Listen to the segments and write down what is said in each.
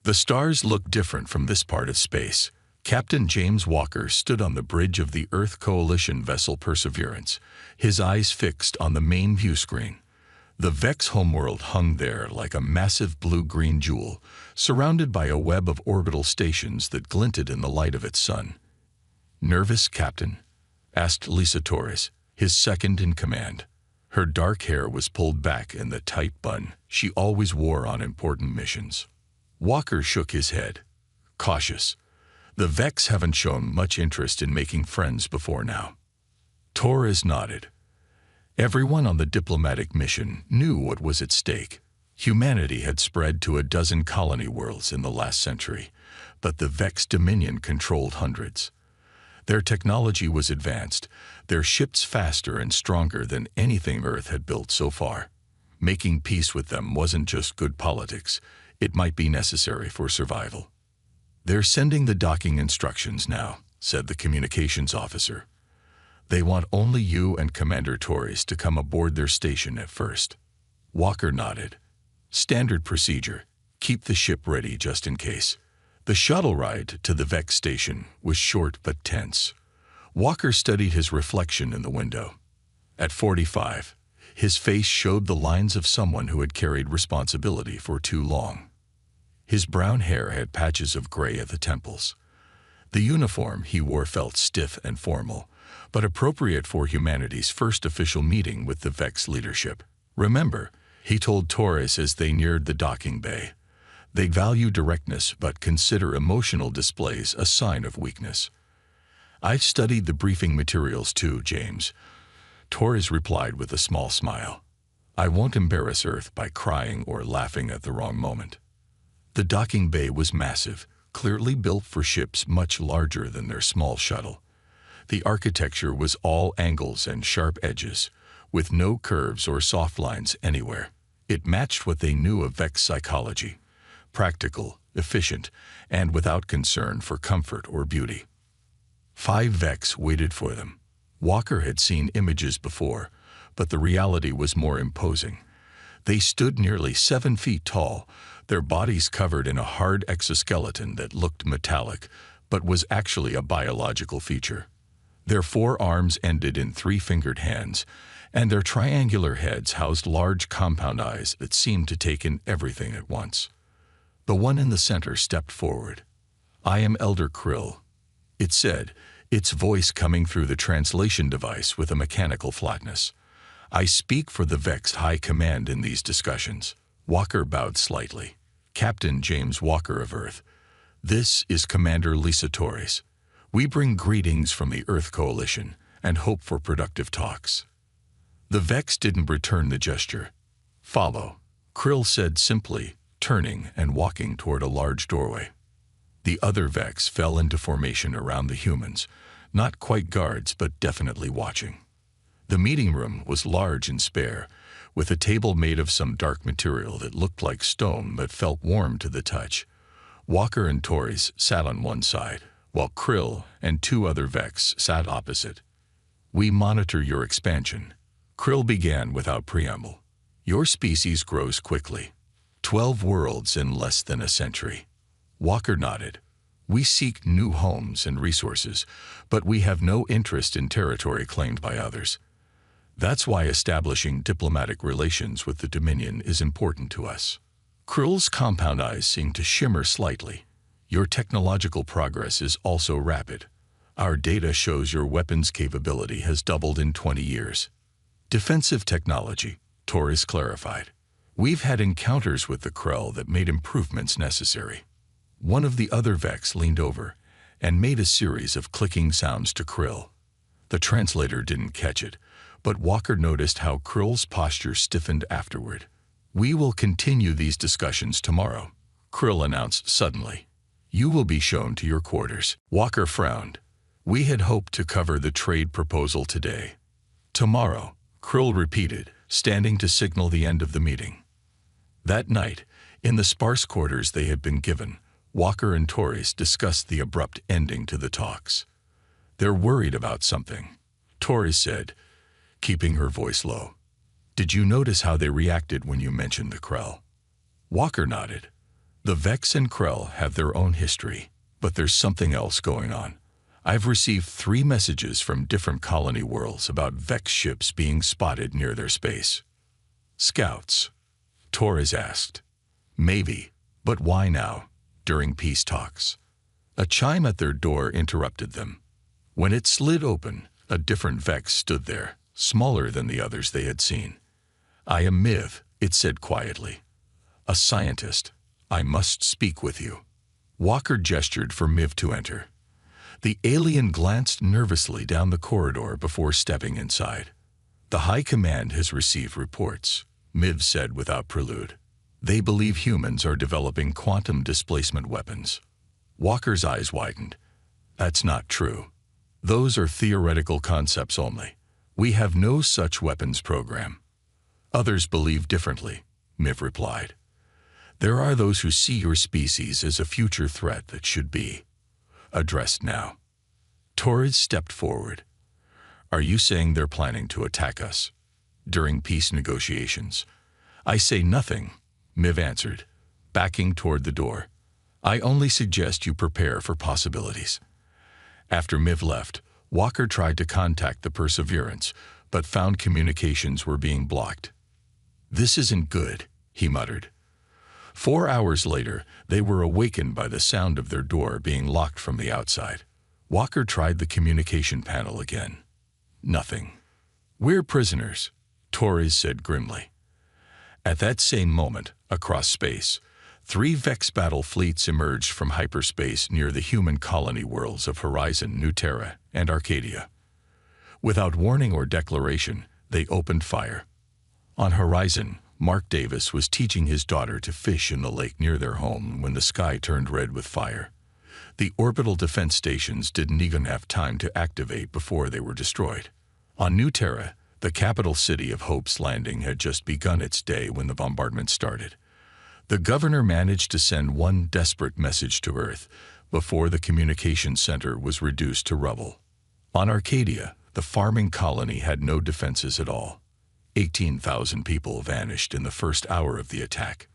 The stars looked different from this part of space. Captain James Walker stood on the bridge of the Earth Coalition vessel Perseverance, his eyes fixed on the main view screen. The Vex homeworld hung there like a massive blue-green jewel, surrounded by a web of orbital stations that glinted in the light of its sun. "Nervous, Captain?" asked Lisa Torres, his second in command. Her dark hair was pulled back in the tight bun she always wore on important missions. Walker shook his head. Cautious. The Vex haven't shown much interest in making friends before now. Torres nodded. Everyone on the diplomatic mission knew what was at stake. Humanity had spread to a dozen colony worlds in the last century, but the Vex Dominion controlled hundreds. Their technology was advanced, their ships faster and stronger than anything Earth had built so far. Making peace with them wasn't just good politics, it might be necessary for survival. "They're sending the docking instructions now," said the communications officer. "They want only you and Commander Torres to come aboard their station at first." Walker nodded. "Standard procedure. Keep the ship ready just in case." The shuttle ride to the Vex station was short but tense. Walker studied his reflection in the window. At 45, his face showed the lines of someone who had carried responsibility for too long. His brown hair had patches of gray at the temples. The uniform he wore felt stiff and formal, but appropriate for humanity's first official meeting with the Vex leadership. "Remember," he told Torres as they neared the docking bay, "they value directness but consider emotional displays a sign of weakness." "I've studied the briefing materials too, James," Torres replied with a small smile. "I won't embarrass Earth by crying or laughing at the wrong moment." The docking bay was massive, clearly built for ships much larger than their small shuttle. The architecture was all angles and sharp edges, with no curves or soft lines anywhere. It matched what they knew of Vex psychology: practical, efficient, and without concern for comfort or beauty. 5 Vex waited for them. Walker had seen images before, but the reality was more imposing. They stood nearly 7 feet tall, their bodies covered in a hard exoskeleton that looked metallic, but was actually a biological feature. Their 4 arms ended in 3-fingered hands, and their triangular heads housed large compound eyes that seemed to take in everything at once. The one in the center stepped forward. "I am Elder Krill," it said, its voice coming through the translation device with a mechanical flatness. "I speak for the Vex High Command in these discussions." Walker bowed slightly. "Captain James Walker of Earth. This is Commander Lisa Torres. We bring greetings from the Earth Coalition and hope for productive talks." The Vex didn't return the gesture. "Follow," Krill said simply, turning and walking toward a large doorway. The other Vex fell into formation around the humans, not quite guards but definitely watching. The meeting room was large and spare, with a table made of some dark material that looked like stone but felt warm to the touch. Walker and Torres sat on one side, while Krill and 2 other Vex sat opposite. "We monitor your expansion," Krill began without preamble. "Your species grows quickly. 12 worlds in less than a century." Walker nodded. "We seek new homes and resources, but we have no interest in territory claimed by others. That's why establishing diplomatic relations with the Dominion is important to us." Krill's compound eyes seemed to shimmer slightly. "Your technological progress is also rapid. Our data shows your weapons capability has doubled in 20 years. Defensive technology," Torres clarified. "We've had encounters with the Krell that made improvements necessary." One of the other Vex leaned over and made a series of clicking sounds to Krill. The translator didn't catch it, but Walker noticed how Krill's posture stiffened afterward. "We will continue these discussions tomorrow," Krill announced suddenly. "You will be shown to your quarters." Walker frowned. "We had hoped to cover the trade proposal today." "Tomorrow," Krill repeated, standing to signal the end of the meeting. That night, in the sparse quarters they had been given, Walker and Torres discussed the abrupt ending to the talks. "They're worried about something," Torres said, keeping her voice low. "Did you notice how they reacted when you mentioned the Krell?" Walker nodded. The Vex and Krell have their own history, but there's something else going on. I've received 3 messages from different colony worlds about Vex ships being spotted near their space. Scouts? Torres asked. Maybe, but why now, during peace talks? A chime at their door interrupted them. When it slid open, a different Vex stood there, smaller than the others they had seen. I am Miv, it said quietly. A scientist. I must speak with you. Walker gestured for Miv to enter. The alien glanced nervously down the corridor before stepping inside. The High Command has received reports, Miv said without prelude. They believe humans are developing quantum displacement weapons. Walker's eyes widened. That's not true. Those are theoretical concepts only. We have no such weapons program. Others believe differently, Miv replied. There are those who see your species as a future threat that should be addressed now. Torres stepped forward. Are you saying they're planning to attack us during peace negotiations? I say nothing, Miv answered, backing toward the door. I only suggest you prepare for possibilities. After Miv left, Walker tried to contact the Perseverance, but found communications were being blocked. This isn't good, he muttered. 4 hours later, they were awakened by the sound of their door being locked from the outside. Walker tried the communication panel again. Nothing. We're prisoners, Torres said grimly. At that same moment, across space, 3 Vex battle fleets emerged from hyperspace near the human colony worlds of Horizon, New Terra, and Arcadia. Without warning or declaration, they opened fire. On Horizon, Mark Davis was teaching his daughter to fish in the lake near their home when the sky turned red with fire. The orbital defense stations didn't even have time to activate before they were destroyed. On New Terra, the capital city of Hope's Landing had just begun its day when the bombardment started. The governor managed to send one desperate message to Earth before the communications center was reduced to rubble. On Arcadia, the farming colony had no defenses at all. 18,000 people vanished in the first hour of the attack.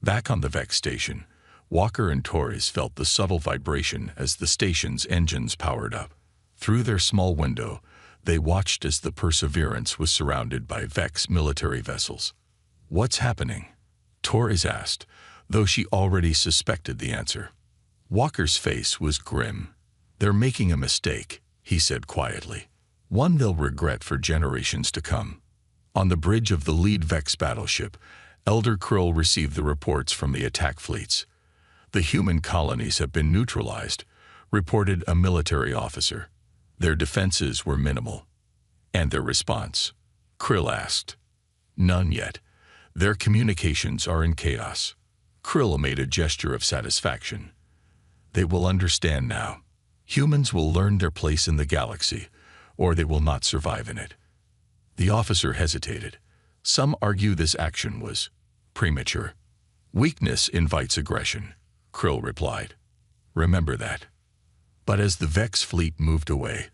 Back on the Vex station, Walker and Torres felt the subtle vibration as the station's engines powered up. Through their small window, they watched as the Perseverance was surrounded by Vex military vessels. What's happening? Torres asked, though she already suspected the answer. Walker's face was grim. They're making a mistake, he said quietly. One they'll regret for generations to come. On the bridge of the lead Vex battleship, Elder Krill received the reports from the attack fleets. The human colonies have been neutralized, reported a military officer. Their defenses were minimal. And their response? Krill asked. None yet. Their communications are in chaos. Krill made a gesture of satisfaction. They will understand now. Humans will learn their place in the galaxy, or they will not survive in it. The officer hesitated. Some argue this action was premature. Weakness invites aggression, Krill replied. Remember that. But as the Vex fleet moved away,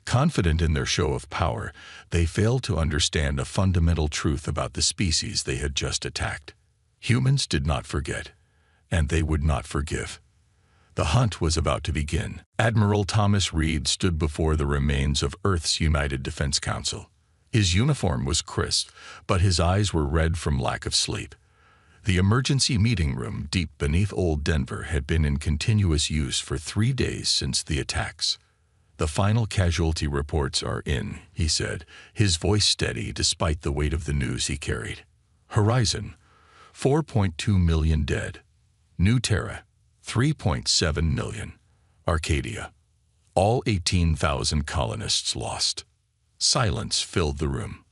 confident in their show of power, they failed to understand a fundamental truth about the species they had just attacked. Humans did not forget, and they would not forgive. The hunt was about to begin. Admiral Thomas Reed stood before the remains of Earth's United Defense Council. His uniform was crisp, but his eyes were red from lack of sleep. The emergency meeting room deep beneath Old Denver had been in continuous use for 3 days since the attacks. The final casualty reports are in, he said, his voice steady despite the weight of the news he carried. Horizon, 4.2 million dead. New Terra, 3.7 million. Arcadia, all 18,000 colonists lost. Silence filled the room.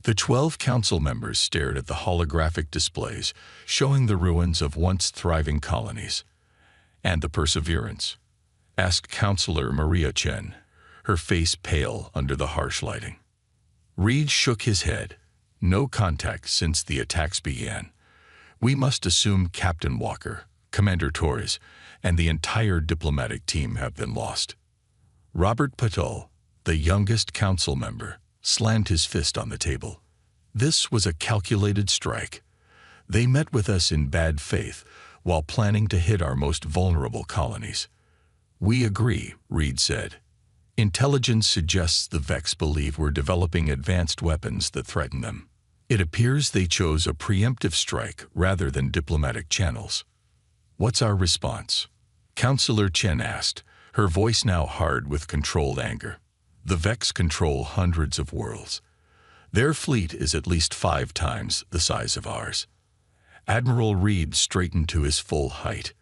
The 12 council members stared at the holographic displays showing the ruins of once thriving colonies. And the Perseverance? Asked Councillor Maria Chen, her face pale under the harsh lighting. Reed shook his head. No contact since the attacks began. We must assume Captain Walker, Commander Torres, and the entire diplomatic team have been lost. Robert Patel, the youngest council member, slammed his fist on the table. This was a calculated strike. They met with us in bad faith, while planning to hit our most vulnerable colonies. We agree, Reed said. Intelligence suggests the Vex believe we're developing advanced weapons that threaten them. It appears they chose a preemptive strike rather than diplomatic channels. What's our response? Counselor Chen asked, her voice now hard with controlled anger. The Vex control hundreds of worlds. Their fleet is at least 5 times the size of ours. Admiral Reed straightened to his full height.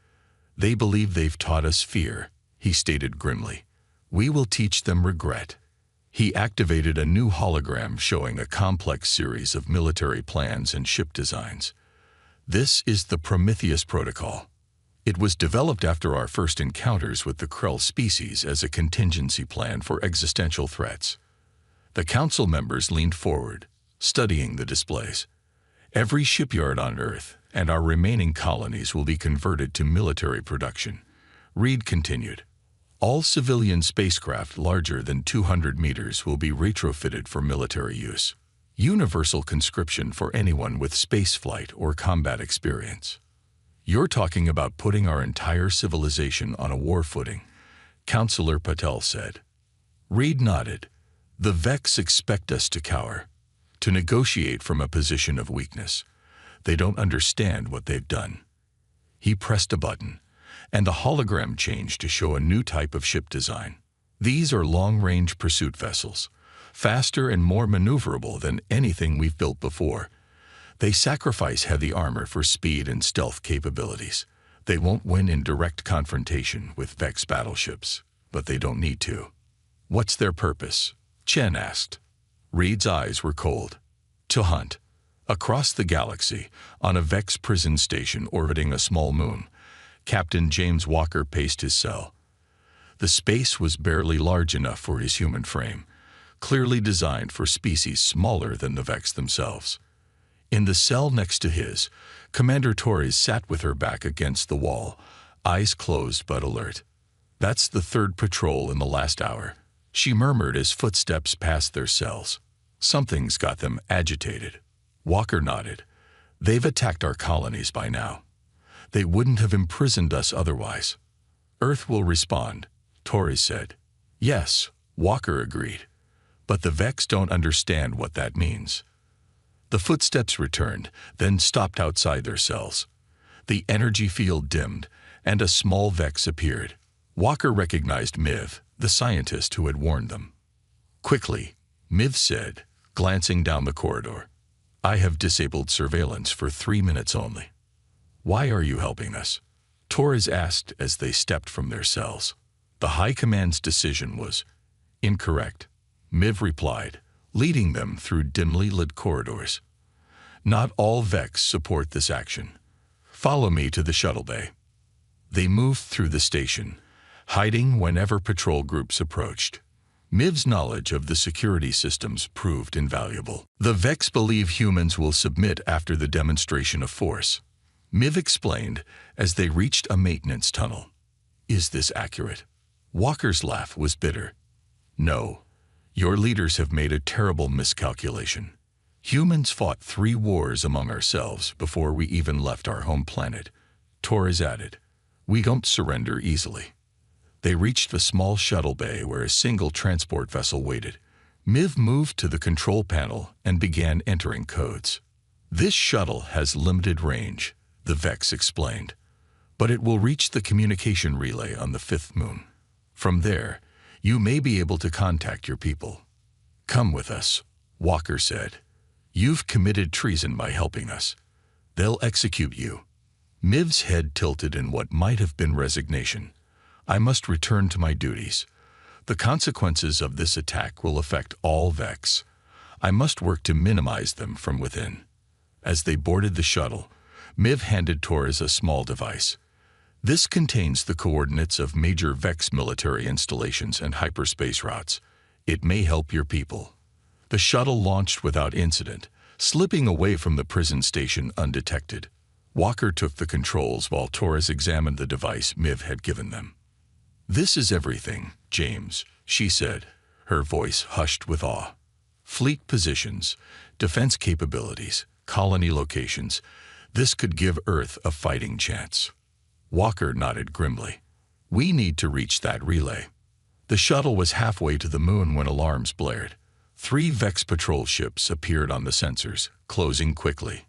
They believe they've taught us fear, he stated grimly. We will teach them regret. He activated a new hologram showing a complex series of military plans and ship designs. This is the Prometheus Protocol. It was developed after our first encounters with the Krell species as a contingency plan for existential threats. The council members leaned forward, studying the displays. Every shipyard on Earth and our remaining colonies will be converted to military production. Reed continued. All civilian spacecraft larger than 200 meters will be retrofitted for military use. Universal conscription for anyone with spaceflight or combat experience. You're talking about putting our entire civilization on a war footing, Counselor Patel said. Reed nodded. The Vex expect us to cower, to negotiate from a position of weakness. They don't understand what they've done. He pressed a button, and the hologram changed to show a new type of ship design. These are long-range pursuit vessels, faster and more maneuverable than anything we've built before. They sacrifice heavy armor for speed and stealth capabilities. They won't win in direct confrontation with Vex battleships, but they don't need to. What's their purpose? Chen asked. Reed's eyes were cold. To hunt. Across the galaxy, on a Vex prison station orbiting a small moon, Captain James Walker paced his cell. The space was barely large enough for his human frame, clearly designed for species smaller than the Vex themselves. In the cell next to his, Commander Torres sat with her back against the wall, eyes closed but alert. That's the 3rd patrol in the last hour, she murmured as footsteps passed their cells. Something's got them agitated. Walker nodded. They've attacked our colonies by now. They wouldn't have imprisoned us otherwise. Earth will respond, Torres said. Yes, Walker agreed. But the Vex don't understand what that means. The footsteps returned, then stopped outside their cells. The energy field dimmed, and a small Vex appeared. Walker recognized Miv, the scientist who had warned them. Quickly, Miv said, glancing down the corridor. I have disabled surveillance for 3 minutes only. Why are you helping us? Torres asked as they stepped from their cells. The High Command's decision was incorrect, Miv replied, leading them through dimly lit corridors. Not all Vex support this action. Follow me to the shuttle bay. They moved through the station, hiding whenever patrol groups approached. Miv's knowledge of the security systems proved invaluable. The Vex believe humans will submit after the demonstration of force, Miv explained as they reached a maintenance tunnel. Is this accurate? Walker's laugh was bitter. No. Your leaders have made a terrible miscalculation. Humans fought 3 wars among ourselves before we even left our home planet. Torres added, we don't surrender easily. They reached the small shuttle bay where a single transport vessel waited. Miv moved to the control panel and began entering codes. This shuttle has limited range, the Vex explained, but it will reach the communication relay on the 5th moon. From there, you may be able to contact your people. Come with us, Walker said. You've committed treason by helping us. They'll execute you. Miv's head tilted in what might have been resignation. I must return to my duties. The consequences of this attack will affect all Vex. I must work to minimize them from within. As they boarded the shuttle, Miv handed Torres a small device. This contains the coordinates of major Vex military installations and hyperspace routes. It may help your people. The shuttle launched without incident, slipping away from the prison station undetected. Walker took the controls while Torres examined the device Miv had given them. This is everything, James, she said, her voice hushed with awe. Fleet positions, defense capabilities, colony locations, This could give Earth a fighting chance. Walker nodded grimly. We need to reach that relay. The shuttle was halfway to the moon when alarms blared. 3 Vex patrol ships appeared on the sensors, closing quickly.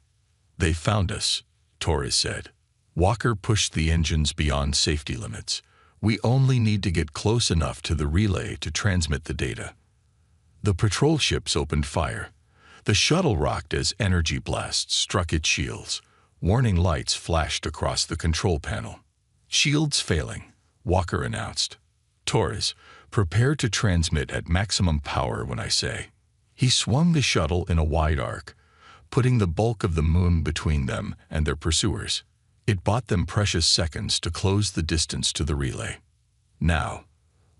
They found us, Torres said. Walker pushed the engines beyond safety limits. We only need to get close enough to the relay to transmit the data. The patrol ships opened fire. The shuttle rocked as energy blasts struck its shields. Warning lights flashed across the control panel. Shields failing, Walker announced. Torres, prepare to transmit at maximum power when I say. He swung the shuttle in a wide arc, putting the bulk of the moon between them and their pursuers. It bought them precious seconds to close the distance to the relay. Now,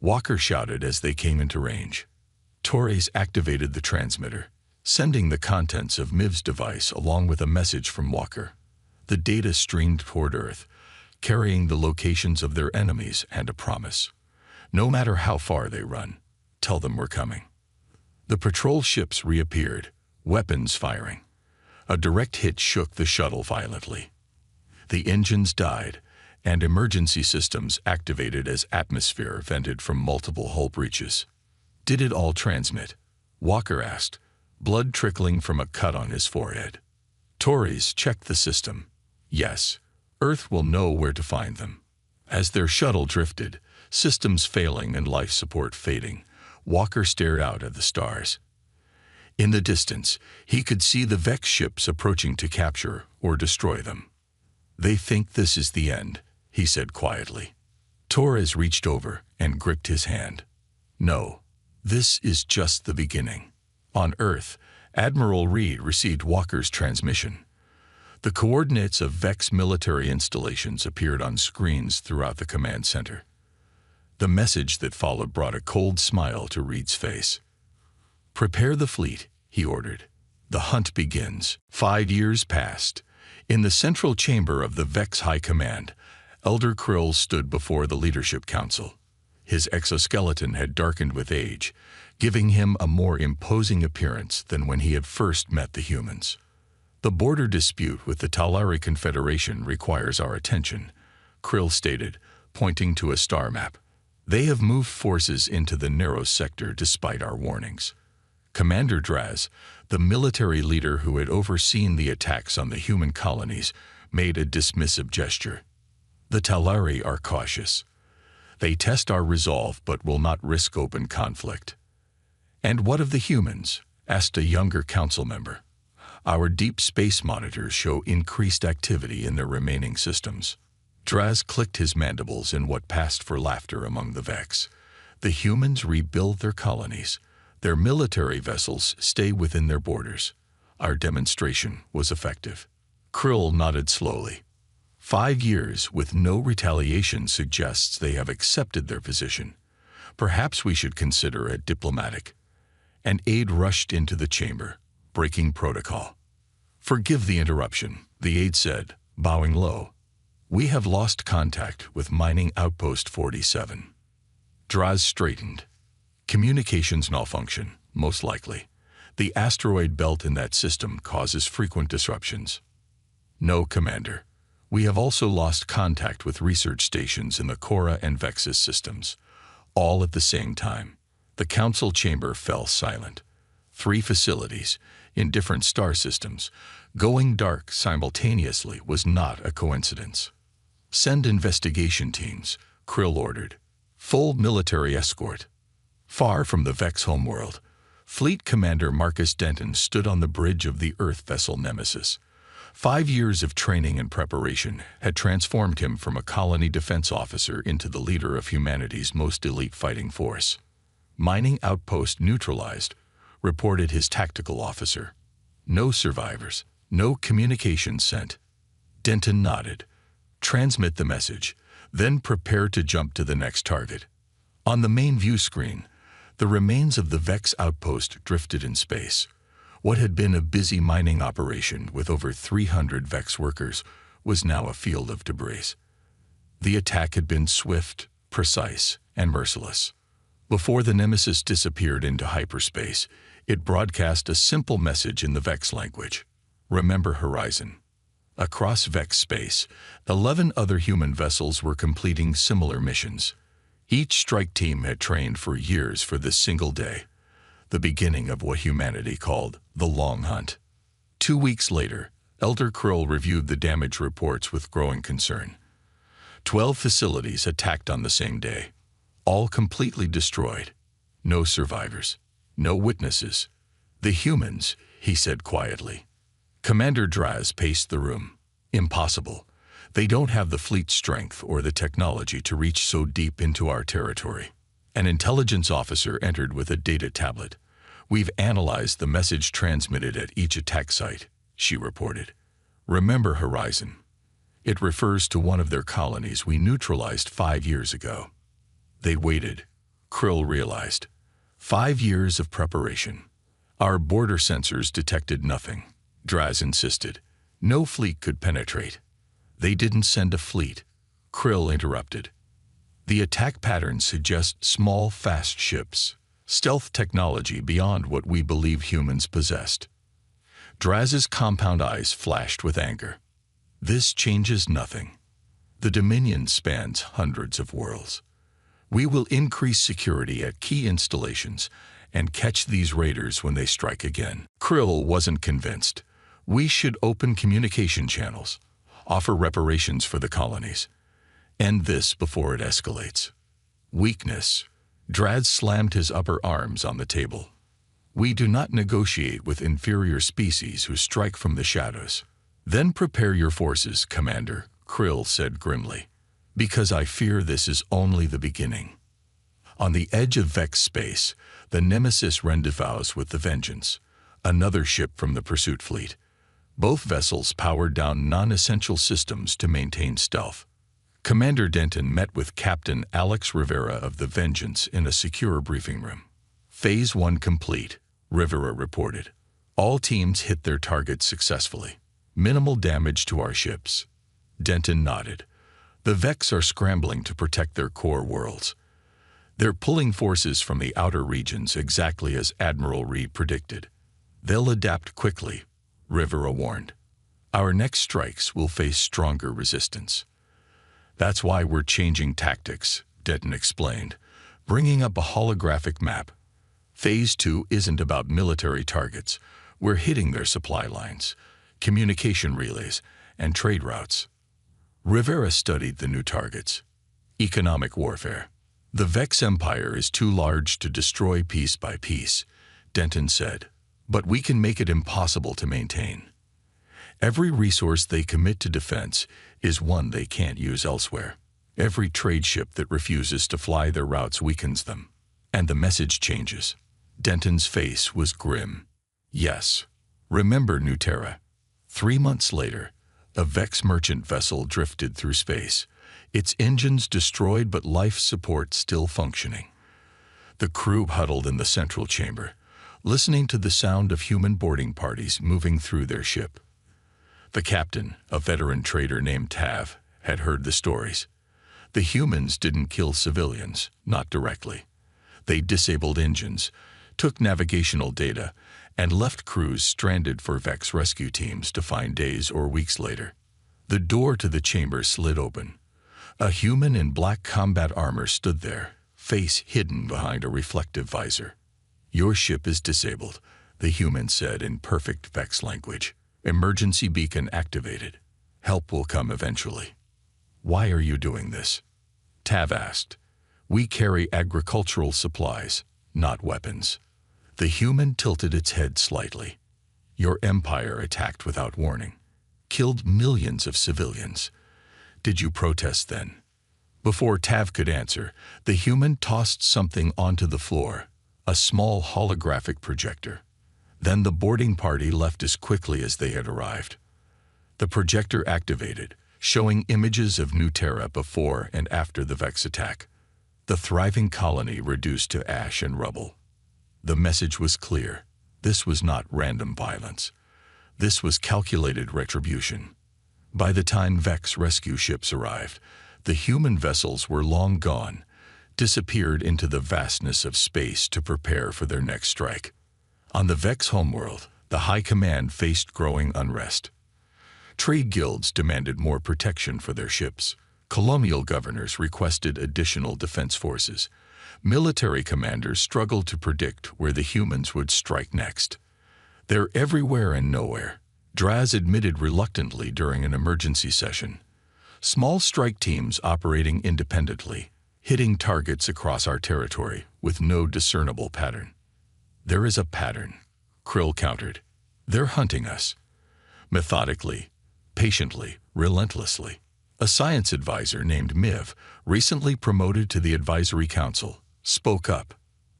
Walker shouted as they came into range. Torres activated the transmitter, sending the contents of Miv's device along with a message from Walker. The data streamed toward Earth, carrying the locations of their enemies and a promise. No matter how far they run, tell them we're coming. The patrol ships reappeared, weapons firing. A direct hit shook the shuttle violently. The engines died, and emergency systems activated as atmosphere vented from multiple hull breaches. Did it all transmit? Walker asked, blood trickling from a cut on his forehead. Torres checked the system. Yes, Earth will know where to find them. As their shuttle drifted, systems failing and life support fading, Walker stared out at the stars. In the distance, he could see the Vex ships approaching to capture or destroy them. They think this is the end, he said quietly. Torres reached over and gripped his hand. No, this is just the beginning. On Earth, Admiral Reed received Walker's transmission. The coordinates of Vex military installations appeared on screens throughout the command center. The message that followed brought a cold smile to Reed's face. Prepare the fleet, he ordered. The hunt begins. 5 years passed. In the central chamber of the Vex High Command, Elder Krill stood before the Leadership Council. His exoskeleton had darkened with age, giving him a more imposing appearance than when he had first met the humans. The border dispute with the Talari Confederation requires our attention, Krill stated, pointing to a star map. They have moved forces into the narrow sector despite our warnings. Commander Draz, the military leader who had overseen the attacks on the human colonies, made a dismissive gesture. The Talari are cautious. They test our resolve but will not risk open conflict. And what of the humans? Asked a younger council member. Our deep space monitors show increased activity in their remaining systems. Draz clicked his mandibles in what passed for laughter among the Vex. The humans rebuild their colonies. Their military vessels stay within their borders. Our demonstration was effective. Krill nodded slowly. 5 years with no retaliation suggests they have accepted their position. Perhaps we should consider it diplomatic. An aide rushed into the chamber, breaking protocol. Forgive the interruption, the aide said, bowing low. We have lost contact with Mining Outpost 47. Draz straightened. Communications malfunction, most likely. The asteroid belt in that system causes frequent disruptions. No, Commander. We have also lost contact with research stations in the Cora and Vexus systems, all at the same time. The council chamber fell silent. 3 facilities, in different star systems, going dark simultaneously was not a coincidence. Send investigation teams, Krill ordered. Full military escort. Far from the Vex homeworld, Fleet Commander Marcus Denton stood on the bridge of the Earth vessel Nemesis. 5 years of training and preparation had transformed him from a colony defense officer into the leader of humanity's most elite fighting force. Mining outpost neutralized, reported his tactical officer. No survivors, no communication sent. Denton nodded. Transmit the message, then prepare to jump to the next target. On the main view screen, the remains of the Vex outpost drifted in space. What had been a busy mining operation with over 300 Vex workers was now a field of debris. The attack had been swift, precise, and merciless. Before the Nemesis disappeared into hyperspace, it broadcast a simple message in the Vex language. Remember Horizon. Across Vex space, 11 other human vessels were completing similar missions. Each strike team had trained for years for this single day, the beginning of what humanity called the Long Hunt. 2 weeks later, Elder Krill reviewed the damage reports with growing concern. 12 facilities attacked on the same day, all completely destroyed. No survivors, no witnesses. The humans, he said quietly. Commander Draz paced the room. Impossible. They don't have the fleet strength or the technology to reach so deep into our territory. An intelligence officer entered with a data tablet. We've analyzed the message transmitted at each attack site, she reported. Remember Horizon. It refers to one of their colonies we neutralized 5 years ago. They waited, Krill realized. 5 years of preparation. Our border sensors detected nothing. Draz insisted. No fleet could penetrate. They didn't send a fleet. Krill interrupted. The attack patterns suggest small, fast ships. Stealth technology beyond what we believe humans possessed. Draz's compound eyes flashed with anger. This changes nothing. The Dominion spans hundreds of worlds. We will increase security at key installations and catch these raiders when they strike again. Krill wasn't convinced. We should open communication channels, offer reparations for the colonies. End this before it escalates. Weakness. Draz slammed his upper arms on the table. We do not negotiate with inferior species who strike from the shadows. Then prepare your forces, Commander, Krill said grimly, because I fear this is only the beginning. On the edge of Vex space, the Nemesis rendezvous with the Vengeance, another ship from the pursuit fleet. Both vessels powered down non-essential systems to maintain stealth. Commander Denton met with Captain Alex Rivera of the Vengeance in a secure briefing room. Phase 1 complete, Rivera reported. All teams hit their targets successfully. Minimal damage to our ships. Denton nodded. The Vex are scrambling to protect their core worlds. They're pulling forces from the outer regions exactly as Admiral Reed predicted. They'll adapt quickly, Rivera warned. Our next strikes will face stronger resistance. That's why we're changing tactics, Denton explained, bringing up a holographic map. Phase 2 isn't about military targets. We're hitting their supply lines, communication relays, and trade routes. Rivera studied the new targets. Economic warfare. The Vex Empire is too large to destroy piece by piece, Denton said, but we can make it impossible to maintain. Every resource they commit to defense is one they can't use elsewhere. Every trade ship that refuses to fly their routes weakens them. And the message changes. Denton's face was grim. Yes. Remember Nuterra. 3 months later, a Vex merchant vessel drifted through space, its engines destroyed but life support still functioning. The crew huddled in the central chamber, listening to the sound of human boarding parties moving through their ship. The captain, a veteran trader named Tav, had heard the stories. The humans didn't kill civilians, not directly. They disabled engines, took navigational data, and left crews stranded for Vex rescue teams to find days or weeks later. The door to the chamber slid open. A human in black combat armor stood there, face hidden behind a reflective visor. Your ship is disabled, the human said in perfect Vex language. Emergency beacon activated. Help will come eventually. Why are you doing this? Tav asked. We carry agricultural supplies, not weapons. The human tilted its head slightly. Your empire attacked without warning. Killed millions of civilians. Did you protest then? Before Tav could answer, the human tossed something onto the floor, a small holographic projector. Then the boarding party left as quickly as they had arrived. The projector activated, showing images of Nuterra before and after the Vex attack. The thriving colony reduced to ash and rubble. The message was clear. This was not random violence. This was calculated retribution. By the time Vex rescue ships arrived, the human vessels were long gone, disappeared into the vastness of space to prepare for their next strike. On the Vex homeworld, the High Command faced growing unrest. Trade guilds demanded more protection for their ships. Colonial governors requested additional defense forces. Military commanders struggled to predict where the humans would strike next. "They're everywhere and nowhere," Draz admitted reluctantly during an emergency session. "Small strike teams operating independently, hitting targets across our territory with no discernible pattern." "There is a pattern," Krill countered. "They're hunting us. Methodically, patiently, relentlessly." A science advisor named Miv, recently promoted to the advisory council, spoke up.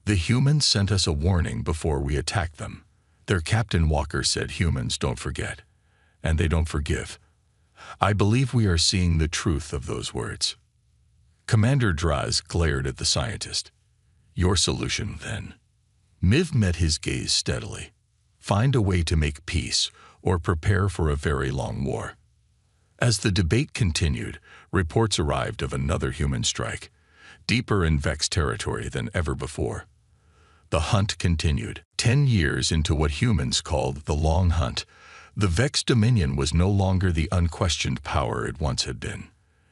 "The humans sent us a warning before we attacked them. Their Captain Walker said humans don't forget, and they don't forgive. I believe we are seeing the truth of those words." Commander Draz glared at the scientist. "Your solution, then?" Miv met his gaze steadily. "Find a way to make peace, or prepare for a very long war." As the debate continued, reports arrived of another human strike, deeper in Vex territory than ever before. The hunt continued. 10 years into what humans called the Long Hunt, the Vex Dominion was no longer the unquestioned power it once had been.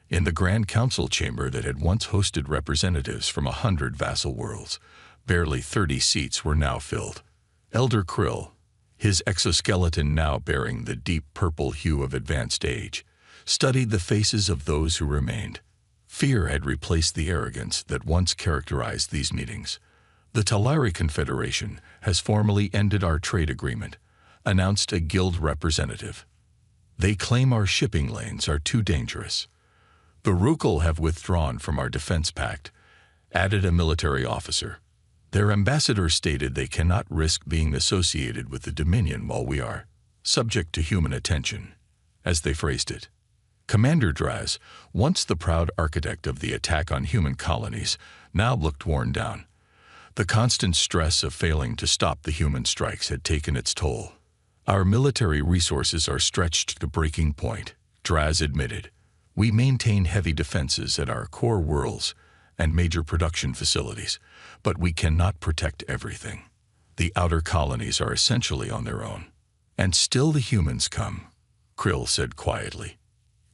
In the Grand Council chamber that had once hosted representatives from 100 vassal worlds, barely 30 seats were now filled. Elder Krill, his exoskeleton now bearing the deep purple hue of advanced age, studied the faces of those who remained. Fear had replaced the arrogance that once characterized these meetings. "The Talari Confederation has formally ended our trade agreement," announced a guild representative. "They claim our shipping lanes are too dangerous. The Rukal have withdrawn from our defense pact," added a military officer. "Their ambassador stated they cannot risk being associated with the Dominion while we are subject to human attention," as they phrased it. Commander Draz, once the proud architect of the attack on human colonies, now looked worn down. The constant stress of failing to stop the human strikes had taken its toll. "Our military resources are stretched to breaking point," Draz admitted. "We maintain heavy defenses at our core worlds and major production facilities, but we cannot protect everything. The outer colonies are essentially on their own." "And still the humans come," Krill said quietly.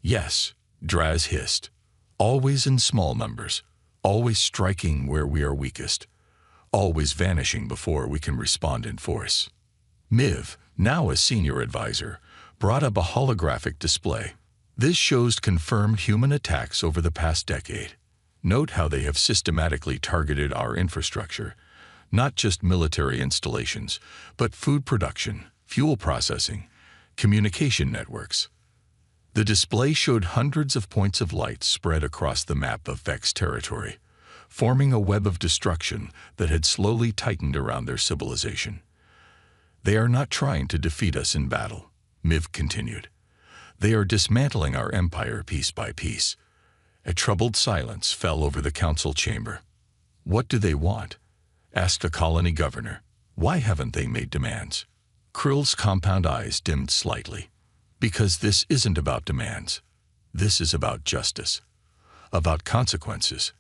"Yes," Draz hissed. "Always in small numbers, always striking where we are weakest, always vanishing before we can respond in force." Miv, now a senior advisor, brought up a holographic display. "This shows confirmed human attacks over the past decade. Note how they have systematically targeted our infrastructure, not just military installations, but food production, fuel processing, communication networks." The display showed hundreds of points of light spread across the map of Vex territory, forming a web of destruction that had slowly tightened around their civilization. "They are not trying to defeat us in battle," Miv continued. "They are dismantling our empire piece by piece." A troubled silence fell over the council chamber. "What do they want?" asked a colony governor. "Why haven't they made demands?" Krill's compound eyes dimmed slightly. "Because this isn't about demands. This is about justice. About consequences."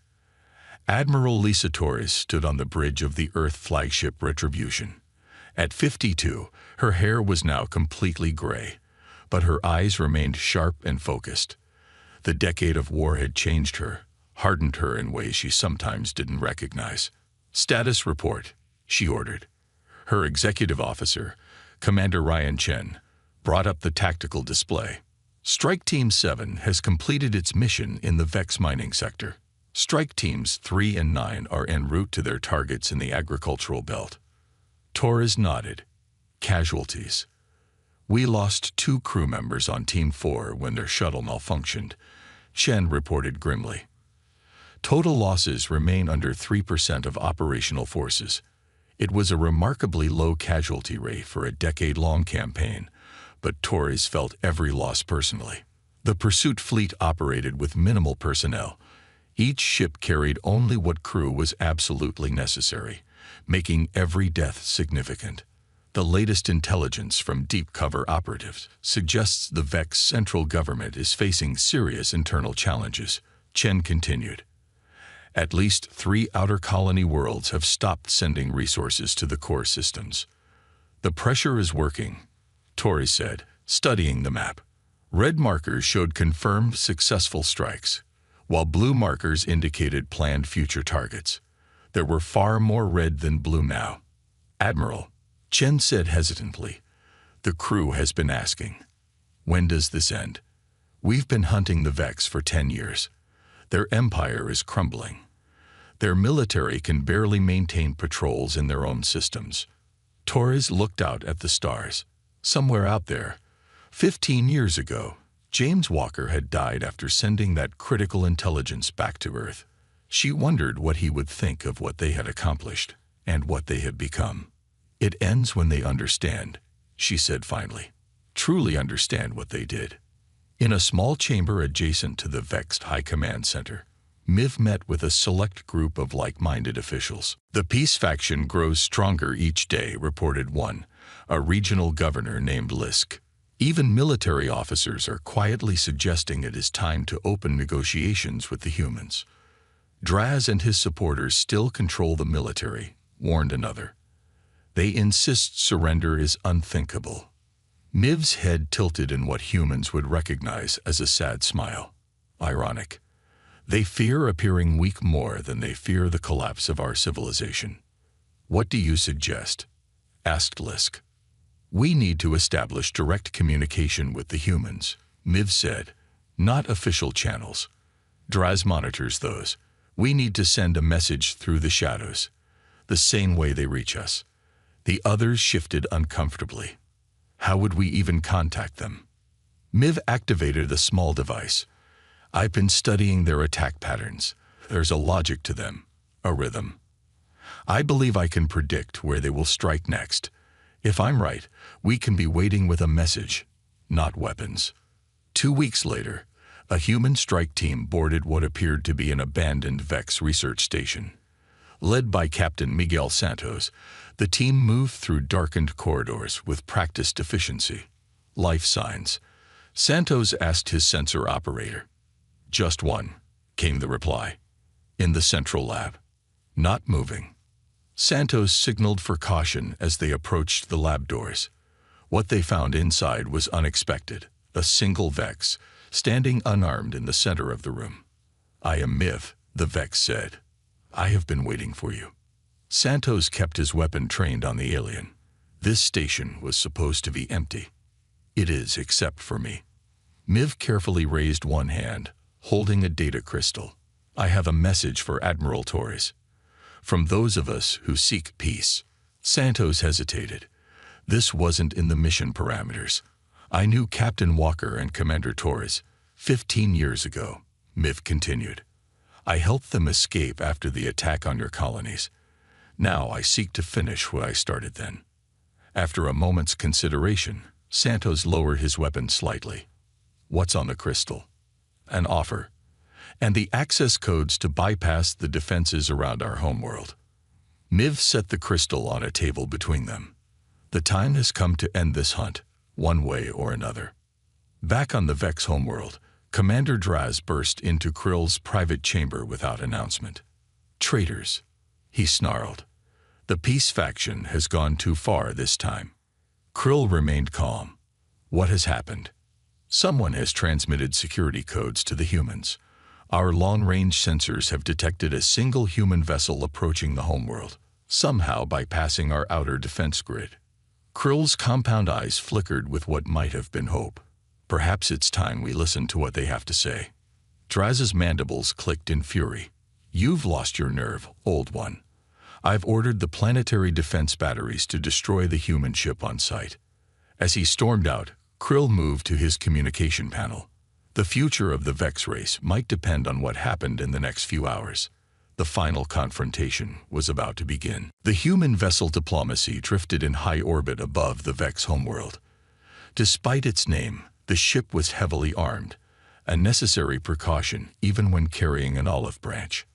Admiral Lisa Torres stood on the bridge of the Earth flagship Retribution. At 52, her hair was now completely gray, but her eyes remained sharp and focused. The decade of war had changed her, hardened her in ways she sometimes didn't recognize. "Status report," she ordered. Her executive officer, Commander Ryan Chen, brought up the tactical display. "Strike Team 7 has completed its mission in the Vex mining sector. Strike Teams 3 and 9 are en route to their targets in the agricultural belt." Torres nodded. "Casualties. We lost 2 crew members on Team 4 when their shuttle malfunctioned," Chen reported grimly. "Total losses remain under 3% of operational forces. It was a remarkably low casualty rate for a decade-long campaign, but Torres felt every loss personally. The pursuit fleet operated with minimal personnel. Each ship carried only what crew was absolutely necessary, making every death significant. The latest intelligence from deep cover operatives suggests the Vex central government is facing serious internal challenges," Chen continued. "At least 3 outer colony worlds have stopped sending resources to the core systems." "The pressure is working," Torres said, studying the map. Red markers showed confirmed successful strikes, while blue markers indicated planned future targets. There were far more red than blue now. "Admiral," Chen said hesitantly, "the crew has been asking, when does this end? We've been hunting the Vex for 10 years. Their empire is crumbling. Their military can barely maintain patrols in their own systems." Torres looked out at the stars. Somewhere out there, 15 years ago, James Walker had died after sending that critical intelligence back to Earth. She wondered what he would think of what they had accomplished and what they had become. "It ends when they understand," she said finally. "Truly understand what they did." In a small chamber adjacent to the Vexed High Command Center, Miv met with a select group of like-minded officials. "The peace faction grows stronger each day," reported one, a regional governor named Lisk. "Even military officers are quietly suggesting it is time to open negotiations with the humans." "Draz and his supporters still control the military," warned another. "They insist surrender is unthinkable." Miv's head tilted in what humans would recognize as a sad smile. Ironic. "They fear appearing weak more than they fear the collapse of our civilization." "What do you suggest?" asked Lisk. "We need to establish direct communication with the humans," Miv said. "Not official channels. Draz monitors those. We need to send a message through the shadows, the same way they reach us." The others shifted uncomfortably. "How would we even contact them?" Miv activated a small device. "I've been studying their attack patterns. There's a logic to them, a rhythm. I believe I can predict where they will strike next. If I'm right, we can be waiting with a message, not weapons." 2 weeks later, a human strike team boarded what appeared to be an abandoned Vex research station. Led by Captain Miguel Santos, the team moved through darkened corridors with practiced efficiency. "Life signs," Santos asked his sensor operator. "Just one," came the reply. "In the central lab. Not moving." Santos signaled for caution as they approached the lab doors. What they found inside was unexpected. A single Vex, standing unarmed in the center of the room. "I am Miv," the Vex said. "I have been waiting for you." Santos kept his weapon trained on the alien. "This station was supposed to be empty." "It is, except for me." Miv carefully raised one hand, holding a data crystal. "I have a message for Admiral Torres. From those of us who seek peace." Santos hesitated. "This wasn't in the mission parameters. I knew Captain Walker and Commander Torres 15 years ago," Miv continued. "I helped them escape after the attack on your colonies. Now I seek to finish what I started then." After a moment's consideration, Santos lowered his weapon slightly. "What's on the crystal?" "An offer. And the access codes to bypass the defenses around our homeworld." Miv set the crystal on a table between them. "The time has come to end this hunt, one way or another." Back on the Vex homeworld, Commander Draz burst into Krill's private chamber without announcement. "Traitors," he snarled. "The peace faction has gone too far this time." Krill remained calm. "What has happened?" "Someone has transmitted security codes to the humans. Our long-range sensors have detected a single human vessel approaching the homeworld, somehow bypassing our outer defense grid." Krill's compound eyes flickered with what might have been hope. "Perhaps it's time we listen to what they have to say." Draz's mandibles clicked in fury. "You've lost your nerve, old one. I've ordered the planetary defense batteries to destroy the human ship on site." As he stormed out, Krill moved to his communication panel. The future of the Vex race might depend on what happened in the next few hours. The final confrontation was about to begin. The human vessel diplomacy drifted in high orbit above the Vex homeworld. Despite its name, the ship was heavily armed, a necessary precaution even when carrying an olive branch.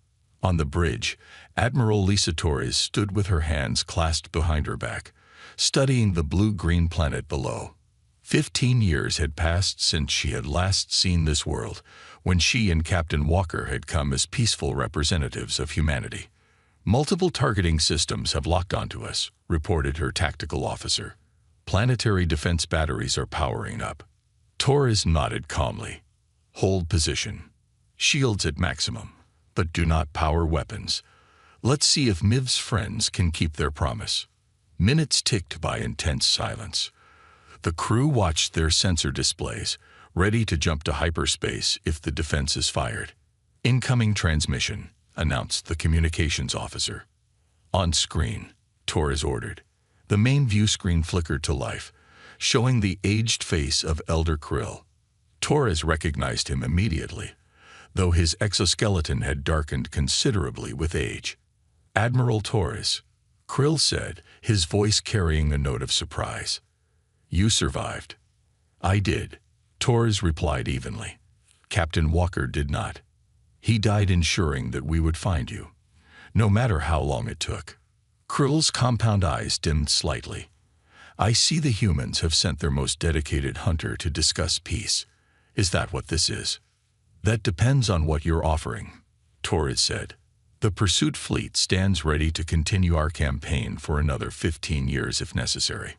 On the bridge, Admiral Lisa Torres stood with her hands clasped behind her back, studying the blue-green planet below. 15 years had passed since she had last seen this world, when she and Captain Walker had come as peaceful representatives of humanity. "Multiple targeting systems have locked onto us," reported her tactical officer. "Planetary defense batteries are powering up." Torres nodded calmly. Hold position. Shields at maximum, but do not power weapons. Let's see if Miv's friends can keep their promise. Minutes ticked by intense silence. The crew watched their sensor displays, ready to jump to hyperspace if the defense is fired. Incoming transmission, announced the communications officer. On screen, Torres ordered. The main view screen flickered to life, showing the aged face of Elder Krill. Torres recognized him immediately, though his exoskeleton had darkened considerably with age. Admiral Torres, Krill said, his voice carrying a note of surprise. You survived. I did, Torres replied evenly. Captain Walker did not. He died ensuring that we would find you, no matter how long it took. Krill's compound eyes dimmed slightly. I see the humans have sent their most dedicated hunter to discuss peace. Is that what this is? That depends on what you're offering, Torres said. The pursuit fleet stands ready to continue our campaign for another 15 years if necessary.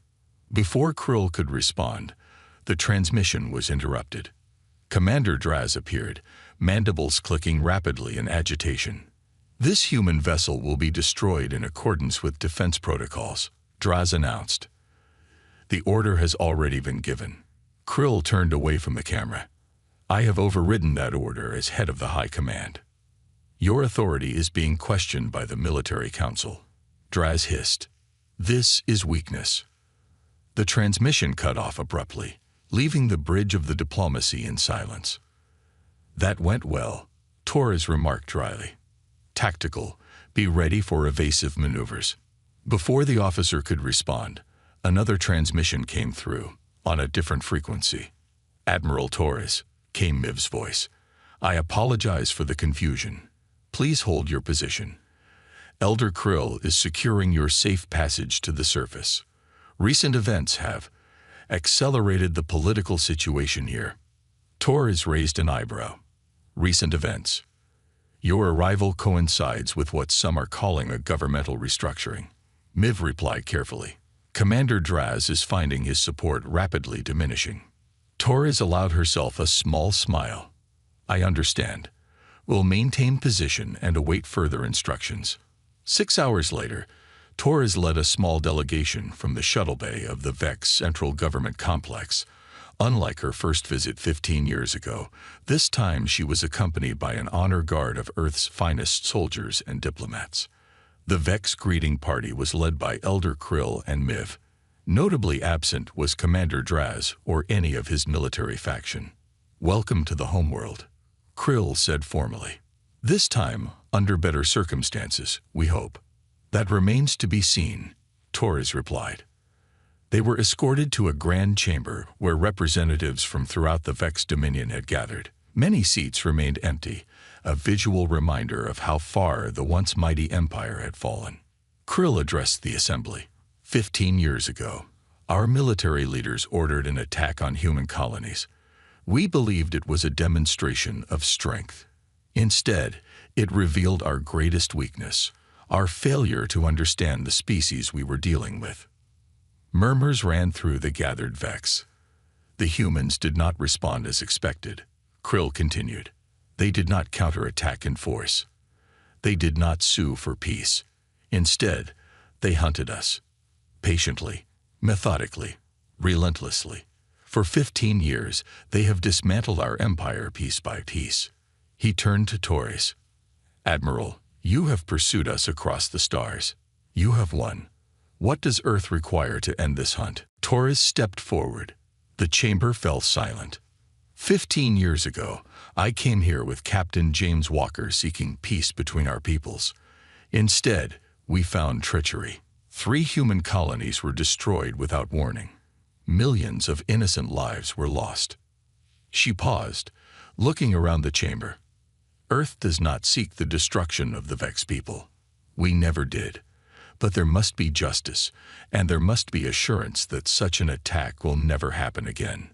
Before Krill could respond, the transmission was interrupted. Commander Draz appeared, mandibles clicking rapidly in agitation. This human vessel will be destroyed in accordance with defense protocols, Draz announced. The order has already been given. Krill turned away from the camera. I have overridden that order as head of the High Command. Your authority is being questioned by the Military Council, Draz hissed. This is weakness. The transmission cut off abruptly, leaving the bridge of the diplomacy in silence. That went well, Torres remarked dryly. Tactical, be ready for evasive maneuvers. Before the officer could respond, another transmission came through, on a different frequency. Admiral Torres, came Miv's voice. I apologize for the confusion. Please hold your position. Elder Krill is securing your safe passage to the surface. Recent events have accelerated the political situation here. Torres raised an eyebrow. Recent events. Your arrival coincides with what some are calling a governmental restructuring. Miv replied carefully. Commander Draz is finding his support rapidly diminishing. Torres allowed herself a small smile. I understand. We'll maintain position and await further instructions. 6 hours later, Torres led a small delegation from the shuttle bay of the Vex Central Government Complex. Unlike her first visit 15 years ago, this time she was accompanied by an honor guard of Earth's finest soldiers and diplomats. The Vex greeting party was led by Elder Krill and Miv. Notably absent was Commander Draz or any of his military faction. Welcome to the homeworld, Krill said formally. This time, under better circumstances, we hope. That remains to be seen, Torres replied. They were escorted to a grand chamber where representatives from throughout the Vex Dominion had gathered. Many seats remained empty, a visual reminder of how far the once mighty empire had fallen. Krill addressed the assembly. 15 years ago, our military leaders ordered an attack on human colonies. We believed it was a demonstration of strength. Instead, it revealed our greatest weakness, our failure to understand the species we were dealing with. Murmurs ran through the gathered Vex. The humans did not respond as expected, Krill continued. They did not counterattack in force. They did not sue for peace. Instead, they hunted us. Patiently, methodically, relentlessly. For 15 years, they have dismantled our empire piece by piece. He turned to Torres. Admiral, you have pursued us across the stars. You have won. What does Earth require to end this hunt? Torres stepped forward. The chamber fell silent. 15 years ago, I came here with Captain James Walker seeking peace between our peoples. Instead, we found treachery. 3 human colonies were destroyed without warning. Millions of innocent lives were lost. She paused, looking around the chamber. Earth does not seek the destruction of the Vex people. We never did. But there must be justice, and there must be assurance that such an attack will never happen again.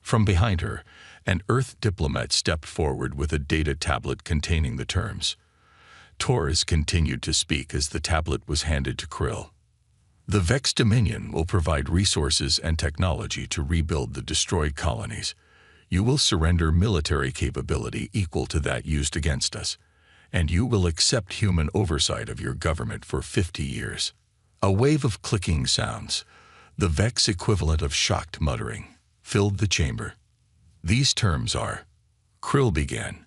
From behind her, an Earth diplomat stepped forward with a data tablet containing the terms. Torres continued to speak as the tablet was handed to Krill. The Vex Dominion will provide resources and technology to rebuild the destroyed colonies. You will surrender military capability equal to that used against us, and you will accept human oversight of your government for 50 years. A wave of clicking sounds, the Vex equivalent of shocked muttering, filled the chamber. These terms are, Krill began,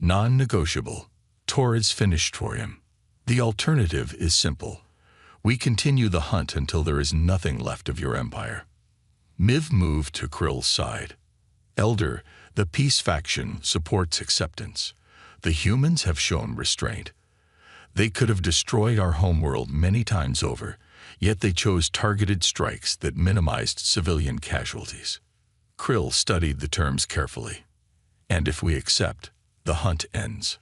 non-negotiable. Torres finished for him. The alternative is simple. We continue the hunt until there is nothing left of your empire. Miv moved to Krill's side. Elder, the peace faction supports acceptance. The humans have shown restraint. They could have destroyed our homeworld many times over, yet they chose targeted strikes that minimized civilian casualties. Krill studied the terms carefully. And if we accept, the hunt ends.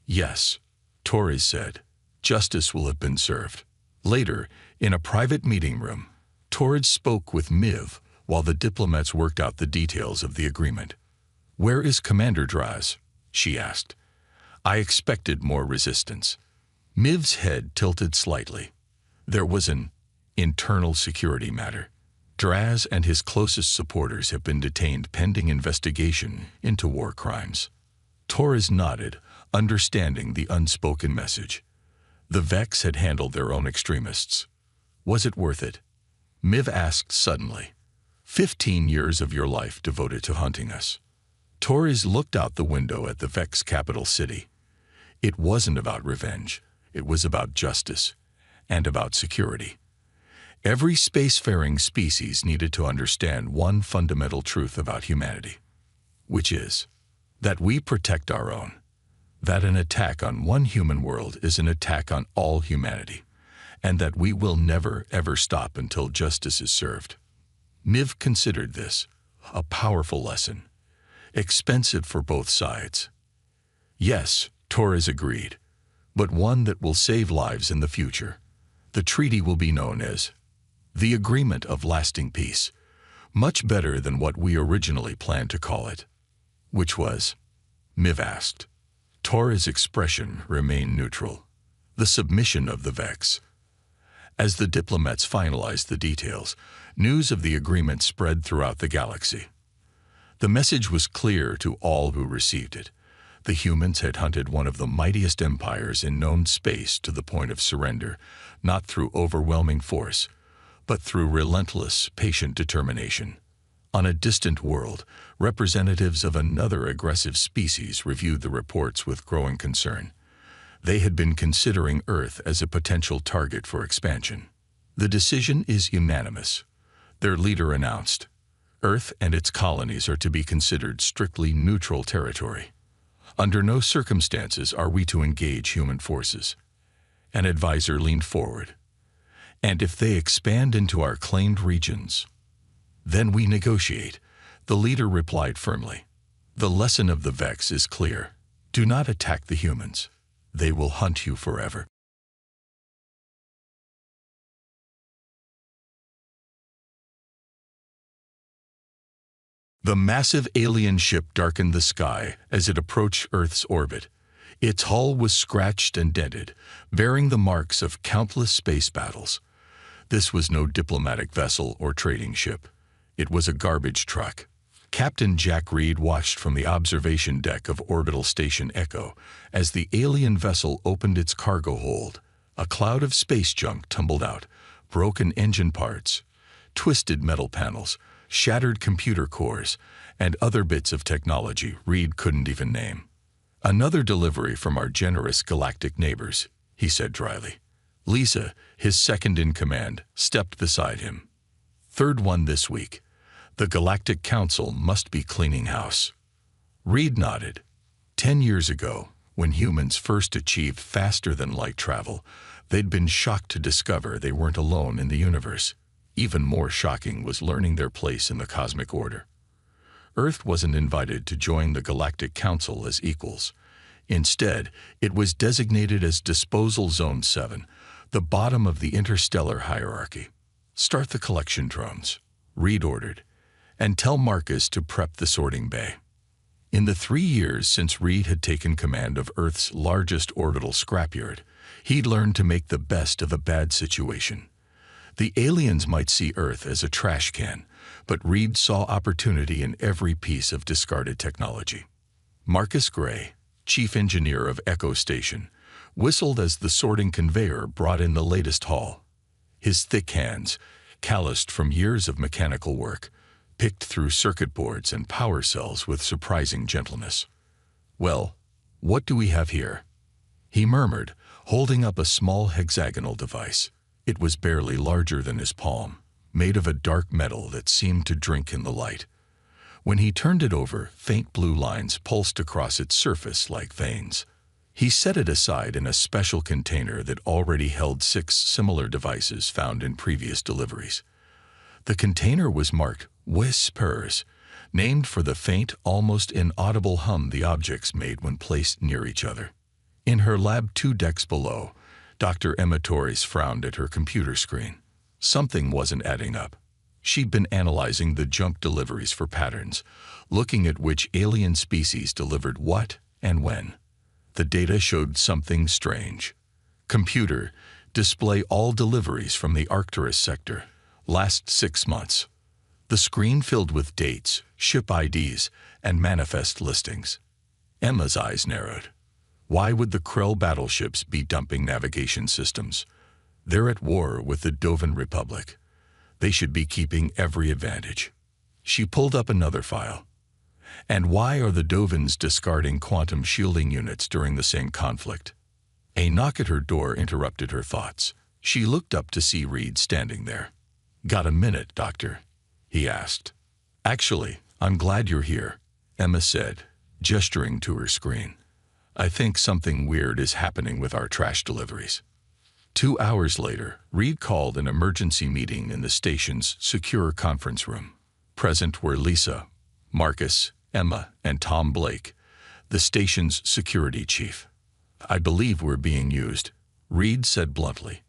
Yes, Torres said. Justice will have been served. Later, in a private meeting room, Torres spoke with Miv while the diplomats worked out the details of the agreement. "Where is Commander Draz?" she asked. I expected more resistance. Miv's head tilted slightly. There was an internal security matter. Draz and his closest supporters have been detained pending investigation into war crimes. Torres nodded, understanding the unspoken message. The Vex had handled their own extremists. Was it worth it? Miv asked suddenly. 15 years of your life devoted to hunting us. Torres looked out the window at the Vex capital city. It wasn't about revenge. It was about justice and about security. Every spacefaring species needed to understand one fundamental truth about humanity, which is that we protect our own, that an attack on one human world is an attack on all humanity, and that we will never, ever stop until justice is served. Miv considered this a powerful lesson, expensive for both sides. Yes, Torres agreed, but one that will save lives in the future. The treaty will be known as the Agreement of Lasting Peace, much better than what we originally planned to call it. Which was? Miv asked. Torres' expression remained neutral. The submission of the Vex. As the diplomats finalized the details, news of the agreement spread throughout the galaxy. The message was clear to all who received it. The humans had hunted one of the mightiest empires in known space to the point of surrender, not through overwhelming force, but through relentless, patient determination. On a distant world, representatives of another aggressive species reviewed the reports with growing concern. They had been considering Earth as a potential target for expansion. The decision is unanimous. Their leader announced, Earth and its colonies are to be considered strictly neutral territory. Under no circumstances are we to engage human forces. An advisor leaned forward. And if they expand into our claimed regions, then we negotiate, the leader replied firmly. The lesson of the Vex is clear. Do not attack the humans. They will hunt you forever. The massive alien ship darkened the sky as it approached Earth's orbit. Its hull was scratched and dented, bearing the marks of countless space battles. This was no diplomatic vessel or trading ship. It was a garbage truck. Captain Jack Reed watched from the observation deck of Orbital Station Echo as the alien vessel opened its cargo hold. A cloud of space junk tumbled out, broken engine parts, twisted metal panels, shattered computer cores, and other bits of technology Reed couldn't even name. Another delivery from our generous galactic neighbors, he said dryly. Lisa, his second-in-command, stepped beside him. Third one this week. The Galactic Council must be cleaning house. Reed nodded. 10 years ago, when humans first achieved faster-than-light travel, they'd been shocked to discover they weren't alone in the universe. Even more shocking was learning their place in the cosmic order. Earth wasn't invited to join the Galactic Council as equals. Instead, it was designated as Disposal Zone 7, the bottom of the interstellar hierarchy. Start the collection drones, Reed ordered, and tell Marcus to prep the sorting bay. In the 3 years since Reed had taken command of Earth's largest orbital scrapyard, he'd learned to make the best of a bad situation. The aliens might see Earth as a trash can, but Reed saw opportunity in every piece of discarded technology. Marcus Gray, chief engineer of Echo Station, whistled as the sorting conveyor brought in the latest haul. His thick hands, calloused from years of mechanical work, picked through circuit boards and power cells with surprising gentleness. "Well, what do we have here?" he murmured, holding up a small hexagonal device. It was barely larger than his palm, made of a dark metal that seemed to drink in the light. When he turned it over, faint blue lines pulsed across its surface like veins. He set it aside in a special container that already held 6 similar devices found in previous deliveries. The container was marked Whispers, named for the faint, almost inaudible hum the objects made when placed near each other. In her lab 2 decks below, Dr. Emma Torres frowned at her computer screen. Something wasn't adding up. She'd been analyzing the junk deliveries for patterns, looking at which alien species delivered what and when. The data showed something strange. Computer, display all deliveries from the Arcturus sector, last 6 months. The screen filled with dates, ship IDs, and manifest listings. Emma's eyes narrowed. Why would the Krell battleships be dumping navigation systems? They're at war with the Dovan Republic. They should be keeping every advantage. She pulled up another file. And why are the Dovans discarding quantum shielding units during the same conflict? A knock at her door interrupted her thoughts. She looked up to see Reed standing there. "Got a minute, Doctor?" he asked. "Actually, I'm glad you're here," Emma said, gesturing to her screen. "I think something weird is happening with our trash deliveries." 2 hours later, Reed called an emergency meeting in the station's secure conference room. Present were Lisa, Marcus, Emma, and Tom Blake, the station's security chief. "I believe we're being used," Reed said bluntly.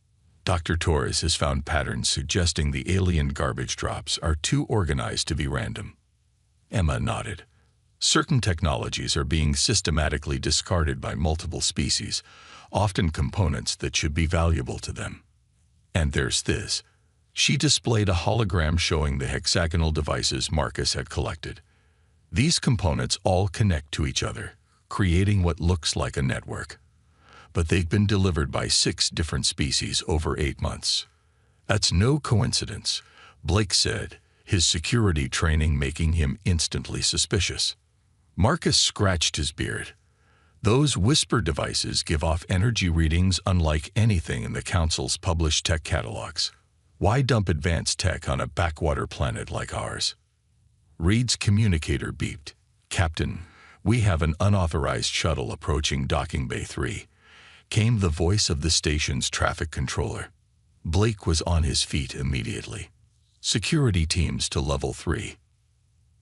"Dr. Torres has found patterns suggesting the alien garbage drops are too organized to be random." Emma nodded. "Certain technologies are being systematically discarded by multiple species, often components that should be valuable to them. And there's this." She displayed a hologram showing the hexagonal devices Marcus had collected. "These components all connect to each other, creating what looks like a network. But they've been delivered by 6 different species over 8 months. That's no coincidence," Blake said, his security training making him instantly suspicious. Marcus scratched his beard. "Those whisper devices give off energy readings unlike anything in the Council's published tech catalogs. Why dump advanced tech on a backwater planet like ours?" Reed's communicator beeped. "Captain, we have an unauthorized shuttle approaching Docking Bay 3. Came the voice of the station's traffic controller. Blake was on his feet immediately. "Security teams to level 3.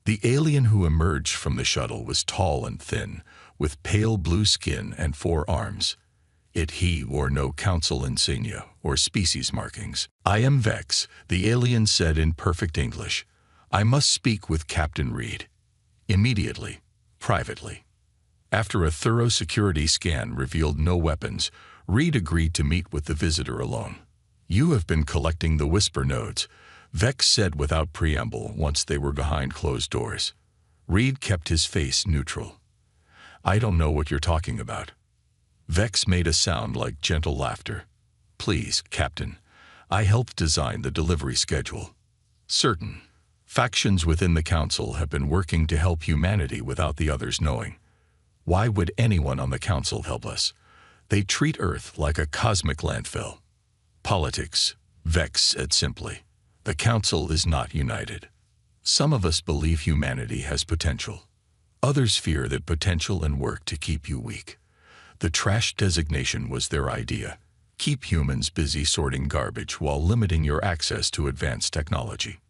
The alien who emerged from the shuttle was tall and thin, with pale blue skin and 4 arms. He wore no council insignia or species markings. "I am Vex," the alien said in perfect English. "I must speak with Captain Reed. Immediately. Privately." After a thorough security scan revealed no weapons, Reed agreed to meet with the visitor alone. "You have been collecting the whisper nodes," Vex said without preamble once they were behind closed doors. Reed kept his face neutral. "I don't know what you're talking about." Vex made a sound like gentle laughter. "Please, Captain, I helped design the delivery schedule. Certain factions within the Council have been working to help humanity without the others knowing. Why would anyone on the Council help us? They treat Earth like a cosmic landfill." "Politics," Vex said simply. "The Council is not united. Some of us believe humanity has potential. Others fear that potential and work to keep you weak. The trash designation was their idea. Keep humans busy sorting garbage while limiting your access to advanced technology."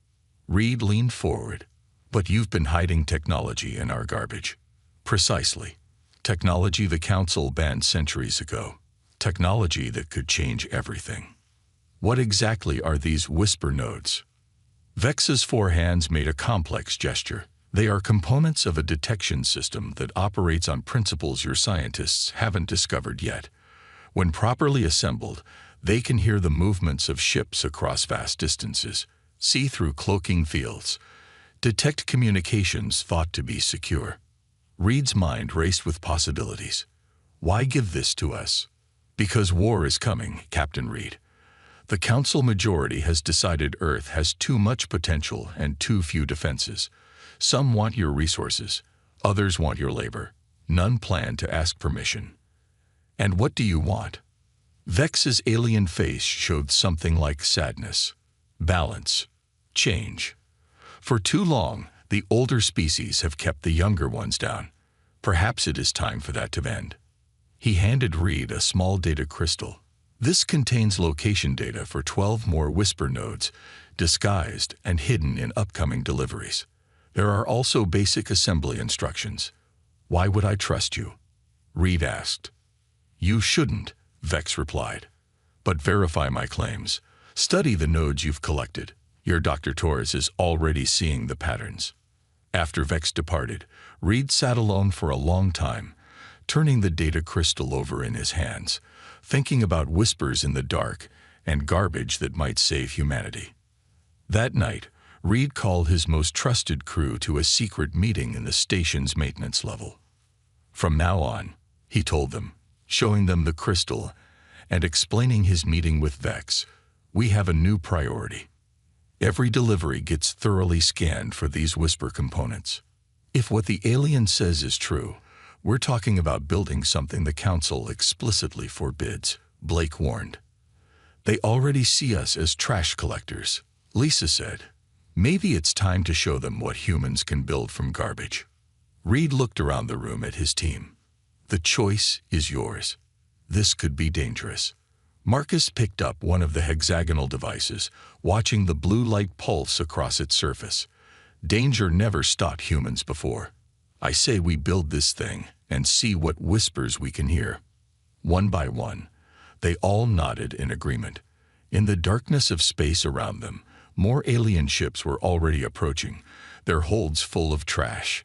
Reed leaned forward. "But you've been hiding technology in our garbage." "Precisely. Technology the Council banned centuries ago. Technology that could change everything." "What exactly are these whisper nodes?" Vex's 4 hands made a complex gesture. "They are components of a detection system that operates on principles your scientists haven't discovered yet. When properly assembled, they can hear the movements of ships across vast distances, see through cloaking fields, detect communications thought to be secure. Reed's mind raced with possibilities. Why give this to us? Because war is coming, Captain Reed. The Council majority has decided Earth has too much potential and too few defenses. Some want your resources, others want your labor. None plan to ask permission. And what do you want? Vex's alien face showed something like sadness, balance, change. For too long, the older species have kept the younger ones down. Perhaps it is time for that to end. He handed Reed a small data crystal. This contains location data for 12 more whisper nodes, disguised and hidden in upcoming deliveries. There are also basic assembly instructions. Why would I trust you? Reed asked. You shouldn't, Vex replied. But verify my claims. Study the nodes you've collected. Your Dr. Torres is already seeing the patterns. After Vex departed, Reed sat alone for a long time, turning the data crystal over in his hands, thinking about whispers in the dark and garbage that might save humanity. That night, Reed called his most trusted crew to a secret meeting in the station's maintenance level. From now on, he told them, showing them the crystal and explaining his meeting with Vex, we have a new priority. Every delivery gets thoroughly scanned for these whisper components. If what the alien says is true, we're talking about building something the Council explicitly forbids, Blake warned. They already see us as trash collectors, Lisa said. Maybe it's time to show them what humans can build from garbage. Reed looked around the room at his team. The choice is yours. This could be dangerous. Marcus picked up one of the hexagonal devices, watching the blue light pulse across its surface. Danger never stopped humans before. I say we build this thing and see what whispers we can hear. One by one, they all nodded in agreement. In the darkness of space around them, more alien ships were already approaching, their holds full of trash,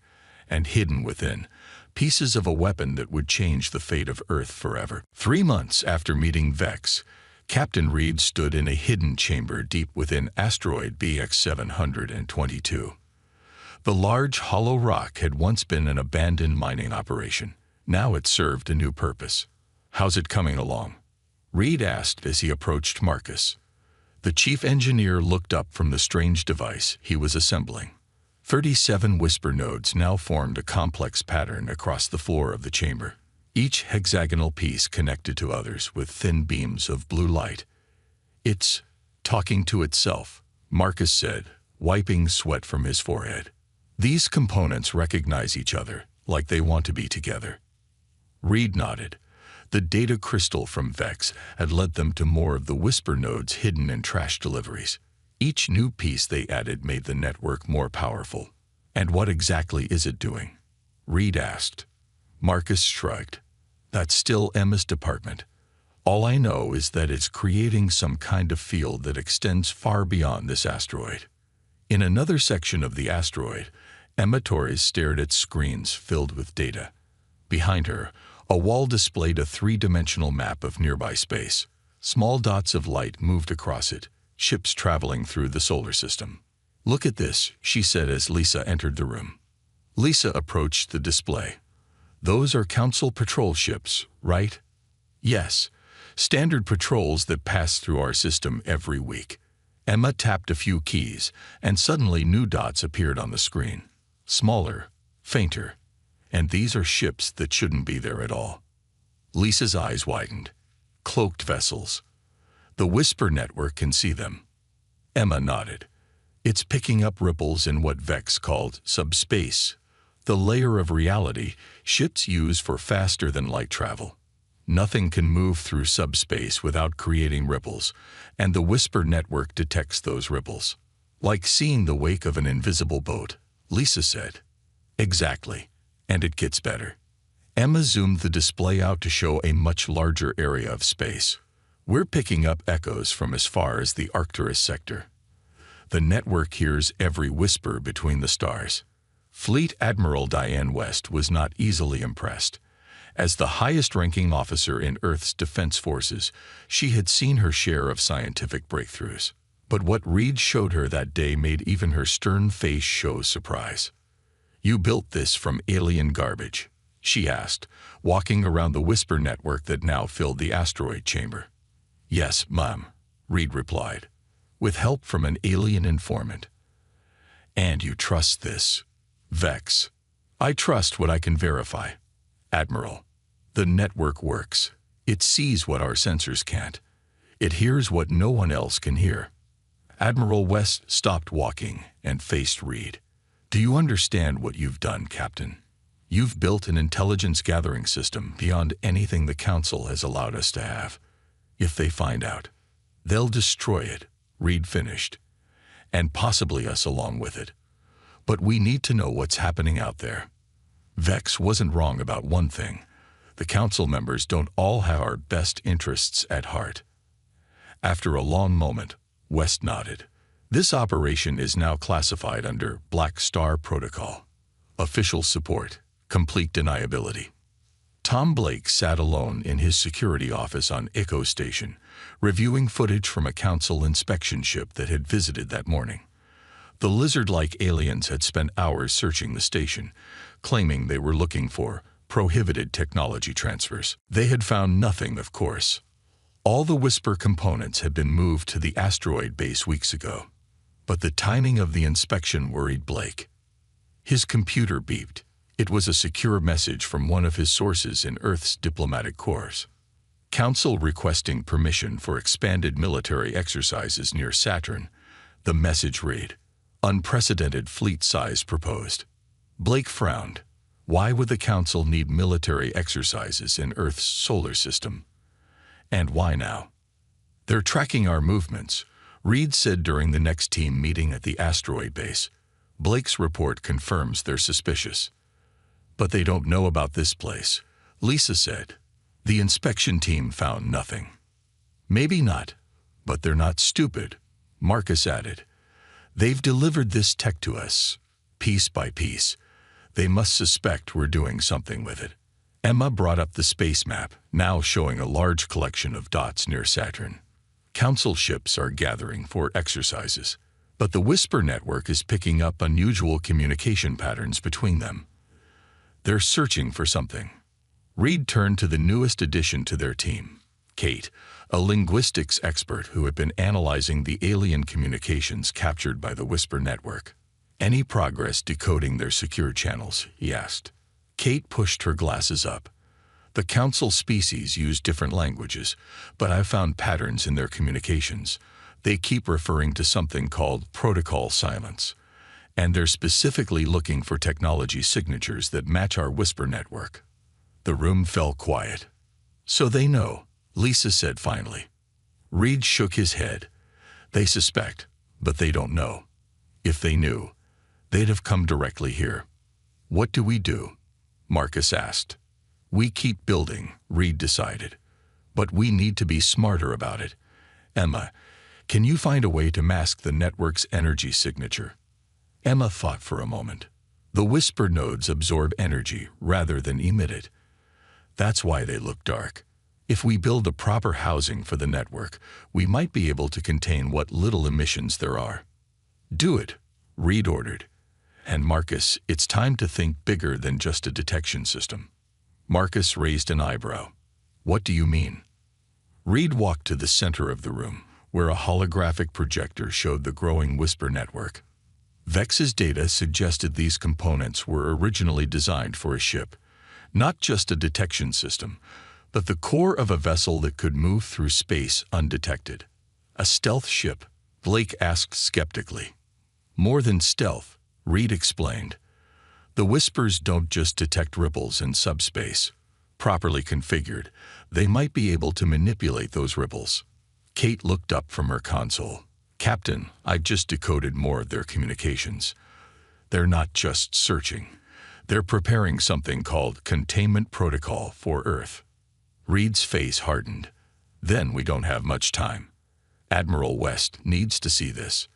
and hidden within, pieces of a weapon that would change the fate of Earth forever. 3 months after meeting Vex, Captain Reed stood in a hidden chamber deep within asteroid BX 722. The large, hollow rock had once been an abandoned mining operation. Now it served a new purpose. How's it coming along? Reed asked as he approached Marcus. The chief engineer looked up from the strange device he was assembling. 37 whisper nodes now formed a complex pattern across the floor of the chamber, each hexagonal piece connected to others with thin beams of blue light. It's talking to itself, Marcus said, wiping sweat from his forehead. These components recognize each other, like they want to be together. Reed nodded. The data crystal from Vex had led them to more of the whisper nodes hidden in trash deliveries. Each new piece they added made the network more powerful. And what exactly is it doing? Reed asked. Marcus shrugged. That's still Emma's department. All I know is that it's creating some kind of field that extends far beyond this asteroid. In another section of the asteroid, Emma Torres stared at screens filled with data. Behind her, a wall displayed a three-dimensional map of nearby space. Small dots of light moved across it, ships traveling through the solar system. Look at this, she said as Lisa entered the room. Lisa approached the display. Those are Council patrol ships, right? Yes, standard patrols that pass through our system every week. Emma tapped a few keys, and suddenly new dots appeared on the screen. Smaller, fainter. And these are ships that shouldn't be there at all. Lisa's eyes widened. Cloaked vessels. The Whisper network can see them. Emma nodded. It's picking up ripples in what Vex called subspace, the layer of reality ships use for faster-than-light travel. Nothing can move through subspace without creating ripples, and the Whisper network detects those ripples. Like seeing the wake of an invisible boat, Lisa said. Exactly. And it gets better. Emma zoomed the display out to show a much larger area of space. We're picking up echoes from as far as the Arcturus sector. The network hears every whisper between the stars. Fleet Admiral Diane West was not easily impressed. As the highest-ranking officer in Earth's defense forces, she had seen her share of scientific breakthroughs. But what Reed showed her that day made even her stern face show surprise. "You built this from alien garbage?" she asked, walking around the whisper network that now filled the asteroid chamber. "Yes, Mom," Reed replied, "with help from an alien informant." "And you trust this?" "Vex. I trust what I can verify. Admiral, the network works. It sees what our sensors can't. It hears what no one else can hear." Admiral West stopped walking and faced Reed. "Do you understand what you've done, Captain? You've built an intelligence-gathering system beyond anything the Council has allowed us to have. If they find out, they'll destroy it," Reed finished, "and possibly us along with it. But we need to know what's happening out there." Vex wasn't wrong about one thing. The Council members don't all have our best interests at heart. After a long moment, West nodded. "This operation is now classified under Black Star Protocol. Official support. Complete deniability." Tom Blake sat alone in his security office on Echo Station, reviewing footage from a Council inspection ship that had visited that morning. The lizard-like aliens had spent hours searching the station, claiming they were looking for prohibited technology transfers. They had found nothing, of course. All the Whisper components had been moved to the asteroid base weeks ago. But the timing of the inspection worried Blake. His computer beeped. It was a secure message from one of his sources in Earth's diplomatic corps. Council requesting permission for expanded military exercises near Saturn. The message read, "Unprecedented fleet size proposed." Blake frowned. Why would the Council need military exercises in Earth's solar system? And why now? "They're tracking our movements," Reed said during the next team meeting at the asteroid base. "Blake's report confirms they're suspicious." "But they don't know about this place," Lisa said. "The inspection team found nothing." "Maybe not, but they're not stupid," Marcus added. "They've delivered this tech to us, piece by piece. They must suspect we're doing something with it." Emma brought up the space map, now showing a large collection of dots near Saturn. Council ships are gathering for exercises, but the Whisper network is picking up unusual communication patterns between them. They're searching for something. Reed turned to the newest addition to their team, Kate, a linguistics expert who had been analyzing the alien communications captured by the Whisper network. "Any progress decoding their secure channels?" he asked. Kate pushed her glasses up. "The Council species use different languages, but I've found patterns in their communications. They keep referring to something called protocol silence, and they're specifically looking for technology signatures that match our Whisper network." The room fell quiet. "So they know," Lisa said finally. Reed shook his head. "They suspect, but they don't know. If they knew, they'd have come directly here." "What do we do?" Marcus asked. "We keep building," Reed decided. "But we need to be smarter about it. Emma, can you find a way to mask the network's energy signature?" Emma thought for a moment. "The Whisper nodes absorb energy rather than emit it. That's why they look dark. If we build the proper housing for the network, we might be able to contain what little emissions there are." "Do it," Reed ordered. "And Marcus, it's time to think bigger than just a detection system." Marcus raised an eyebrow. "What do you mean?" Reed walked to the center of the room, where a holographic projector showed the growing Whisper network. Vex's data suggested these components were originally designed for a ship, not just a detection system, but the core of a vessel that could move through space undetected. "A stealth ship?" Blake asked skeptically. "More than stealth," Reed explained. "The Whispers don't just detect ripples in subspace. Properly configured, they might be able to manipulate those ripples." Kate looked up from her console. "Captain, I've just decoded more of their communications. They're not just searching. They're preparing something called Containment Protocol for Earth." Reed's face hardened. "Then we don't have much time. Admiral West needs to see this."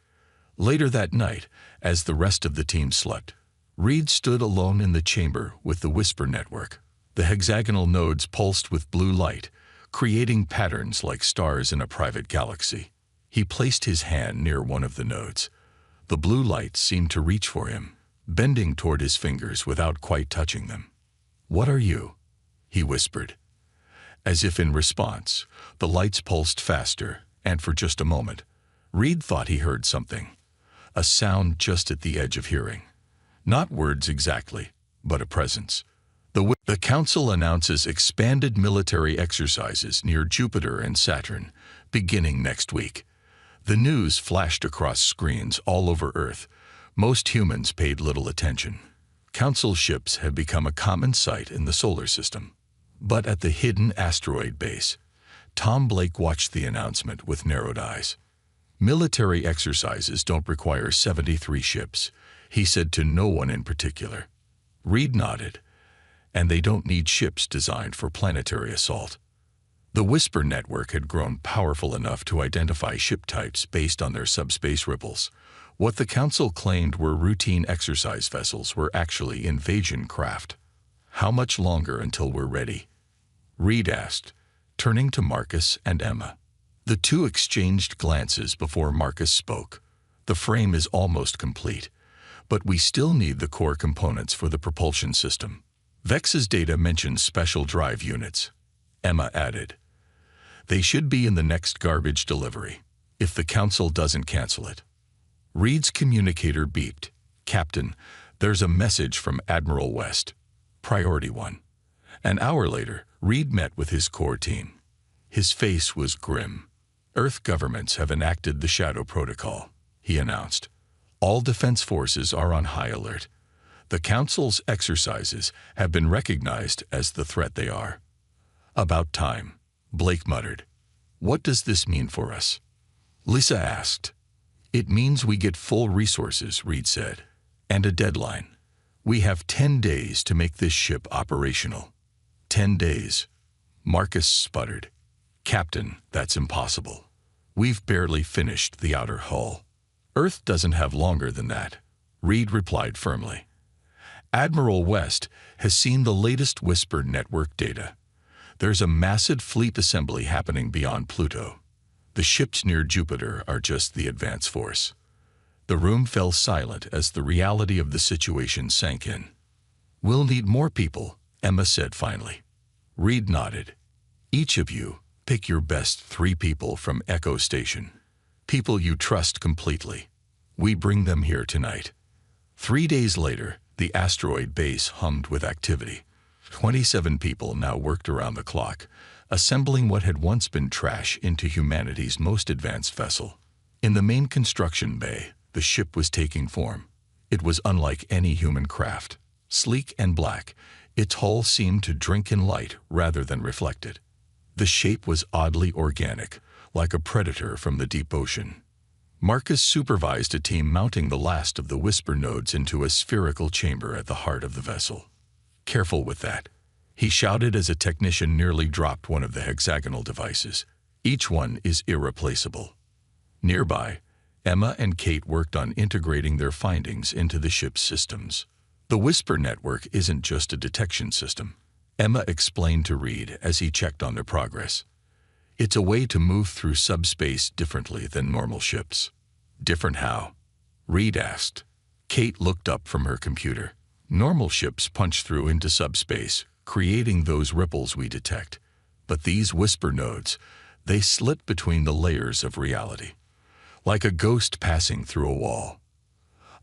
Later that night, as the rest of the team slept, Reed stood alone in the chamber with the Whisper network. The hexagonal nodes pulsed with blue light, creating patterns like stars in a private galaxy. He placed his hand near one of the nodes. The blue light seemed to reach for him, bending toward his fingers without quite touching them. "What are you?" he whispered. As if in response, the lights pulsed faster, and for just a moment, Reed thought he heard something, a sound just at the edge of hearing. Not words exactly, but a presence. The Council announces expanded military exercises near Jupiter and Saturn, beginning next week. The news flashed across screens all over Earth. Most humans paid little attention. Council ships have become a common sight in the solar system. But at the hidden asteroid base, Tom Blake watched the announcement with narrowed eyes. "Military exercises don't require 73 ships," he said to no one in particular. Reed nodded. "And they don't need ships designed for planetary assault." The Whisper network had grown powerful enough to identify ship types based on their subspace ripples. What the Council claimed were routine exercise vessels were actually invasion craft. "How much longer until we're ready?" Reed asked, turning to Marcus and Emma. The two exchanged glances before Marcus spoke. "The frame is almost complete, but we still need the core components for the propulsion system. Vex's data mentions special drive units," Emma added. "They should be in the next garbage delivery, if the Council doesn't cancel it." Reed's communicator beeped. "Captain, there's a message from Admiral West. Priority 1. An hour later, Reed met with his core team. His face was grim. "Earth governments have enacted the Shadow Protocol," he announced. "All defense forces are on high alert. The Council's exercises have been recognized as the threat they are." "About time," Blake muttered. "What does this mean for us?" Lisa asked. "It means we get full resources," Reed said, "and a deadline. We have 10 days to make this ship operational." 10 days. Marcus sputtered. "Captain, that's impossible. We've barely finished the outer hull." "Earth doesn't have longer than that," Reed replied firmly. "Admiral West has seen the latest Whisper network data. There's a massive fleet assembly happening beyond Pluto. The ships near Jupiter are just the advance force." The room fell silent as the reality of the situation sank in. "We'll need more people," Emma said finally. Reed nodded. "Each of you, pick your best 3 people from Echo Station. People you trust completely. We bring them here tonight." 3 days later, the asteroid base hummed with activity. 27 people now worked around the clock, assembling what had once been trash into humanity's most advanced vessel. In the main construction bay, the ship was taking form. It was unlike any human craft. Sleek and black, its hull seemed to drink in light rather than reflect it. The shape was oddly organic, like a predator from the deep ocean. Marcus supervised a team mounting the last of the Whisper nodes into a spherical chamber at the heart of the vessel. "Careful with that," he shouted as a technician nearly dropped one of the hexagonal devices. "Each one is irreplaceable." Nearby, Emma and Kate worked on integrating their findings into the ship's systems. "The Whisper network isn't just a detection system," Emma explained to Reed as he checked on their progress. "It's a way to move through subspace differently than normal ships." "Different how?" Reed asked. Kate looked up from her computer. "Normal ships punch through into subspace, creating those ripples we detect. But these Whisper nodes, they slit between the layers of reality. Like a ghost passing through a wall."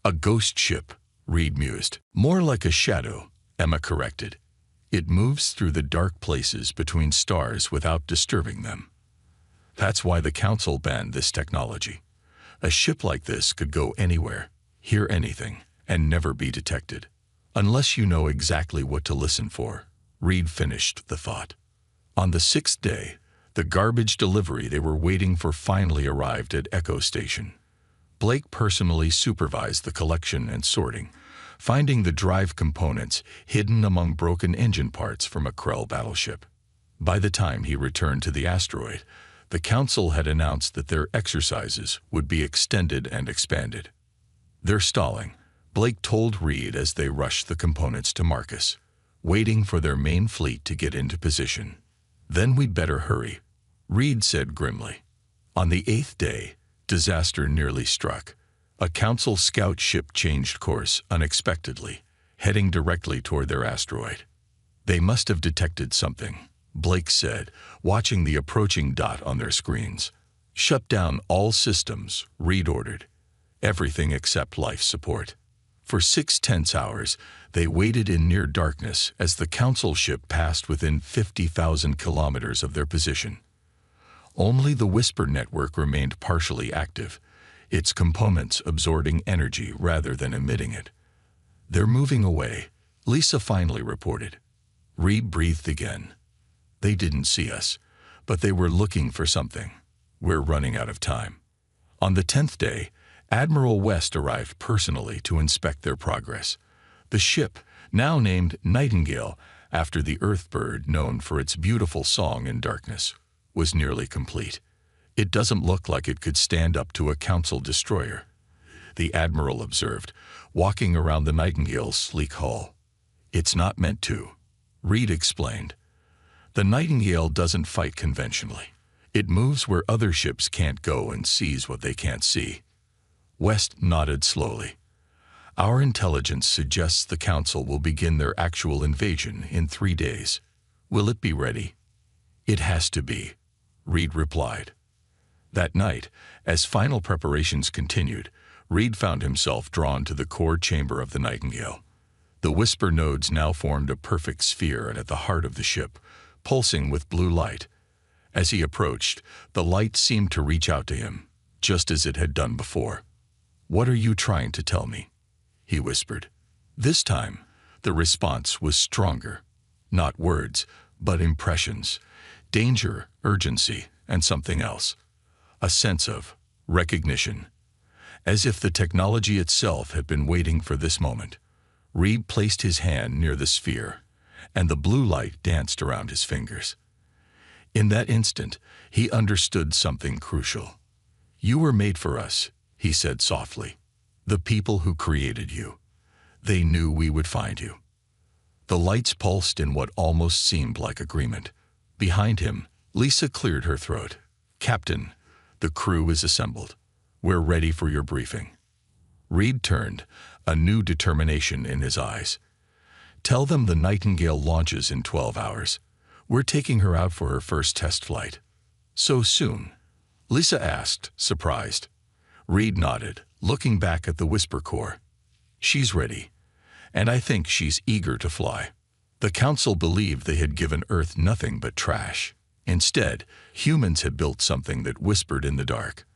"A ghost ship," Reed mused. "More like a shadow," Emma corrected. "It moves through the dark places between stars without disturbing them. That's why the Council banned this technology. A ship like this could go anywhere, hear anything, and never be detected. Unless you know exactly what to listen for," Reed finished the thought. On the 6th day, the garbage delivery they were waiting for finally arrived at Echo Station. Blake personally supervised the collection and sorting, finding the drive components hidden among broken engine parts from a Krell battleship. By the time he returned to the asteroid, the Council had announced that their exercises would be extended and expanded. "They're stalling," Blake told Reed as they rushed the components to Marcus, "waiting for their main fleet to get into position." "Then we'd better hurry," Reed said grimly. On the 8th day, Disaster nearly struck. A Council scout ship changed course unexpectedly, heading directly toward their asteroid. They must have detected something, Blake said, watching the approaching dot on their screens. Shut down all systems, Reed ordered. Everything except life support. For 6 tense hours, they waited in near darkness as the Council ship passed within 50,000 kilometers of their position. Only the Whisper network remained partially active, its components absorbing energy rather than emitting it. "They're moving away," Lisa finally reported. Reed breathed again. "They didn't see us, but they were looking for something. We're running out of time." On the 10th day, Admiral West arrived personally to inspect their progress. The ship, now named Nightingale, after the Earth bird known for its beautiful song in darkness, was nearly complete. "It doesn't look like it could stand up to a Council destroyer," the Admiral observed, walking around the Nightingale's sleek hull. "It's not meant to," Reed explained. "The Nightingale doesn't fight conventionally. It moves where other ships can't go and sees what they can't see." West nodded slowly. "Our intelligence suggests the Council will begin their actual invasion in 3 days. Will it be ready?" "It has to be," Reed replied. That night, as final preparations continued, Reed found himself drawn to the core chamber of the Nightingale. The Whisper nodes now formed a perfect sphere at the heart of the ship, pulsing with blue light. As he approached, the light seemed to reach out to him, just as it had done before. "What are you trying to tell me?" he whispered. This time, the response was stronger. Not words, but impressions. Danger, urgency, and something else. A sense of recognition. As if the technology itself had been waiting for this moment. Reed placed his hand near the sphere, and the blue light danced around his fingers. In that instant, he understood something crucial. "You were made for us," he said softly. "The people who created you. They knew we would find you." The lights pulsed in what almost seemed like agreement. Behind him, Lisa cleared her throat. "Captain, the crew is assembled. We're ready for your briefing." Reed turned, a new determination in his eyes. "Tell them the Nightingale launches in 12 hours. We're taking her out for her first test flight." "So soon?" Lisa asked, surprised. Reed nodded, looking back at the Whisper core. "She's ready, and I think she's eager to fly." The Council believed they had given Earth nothing but trash. Instead, humans had built something that whispered in the dark.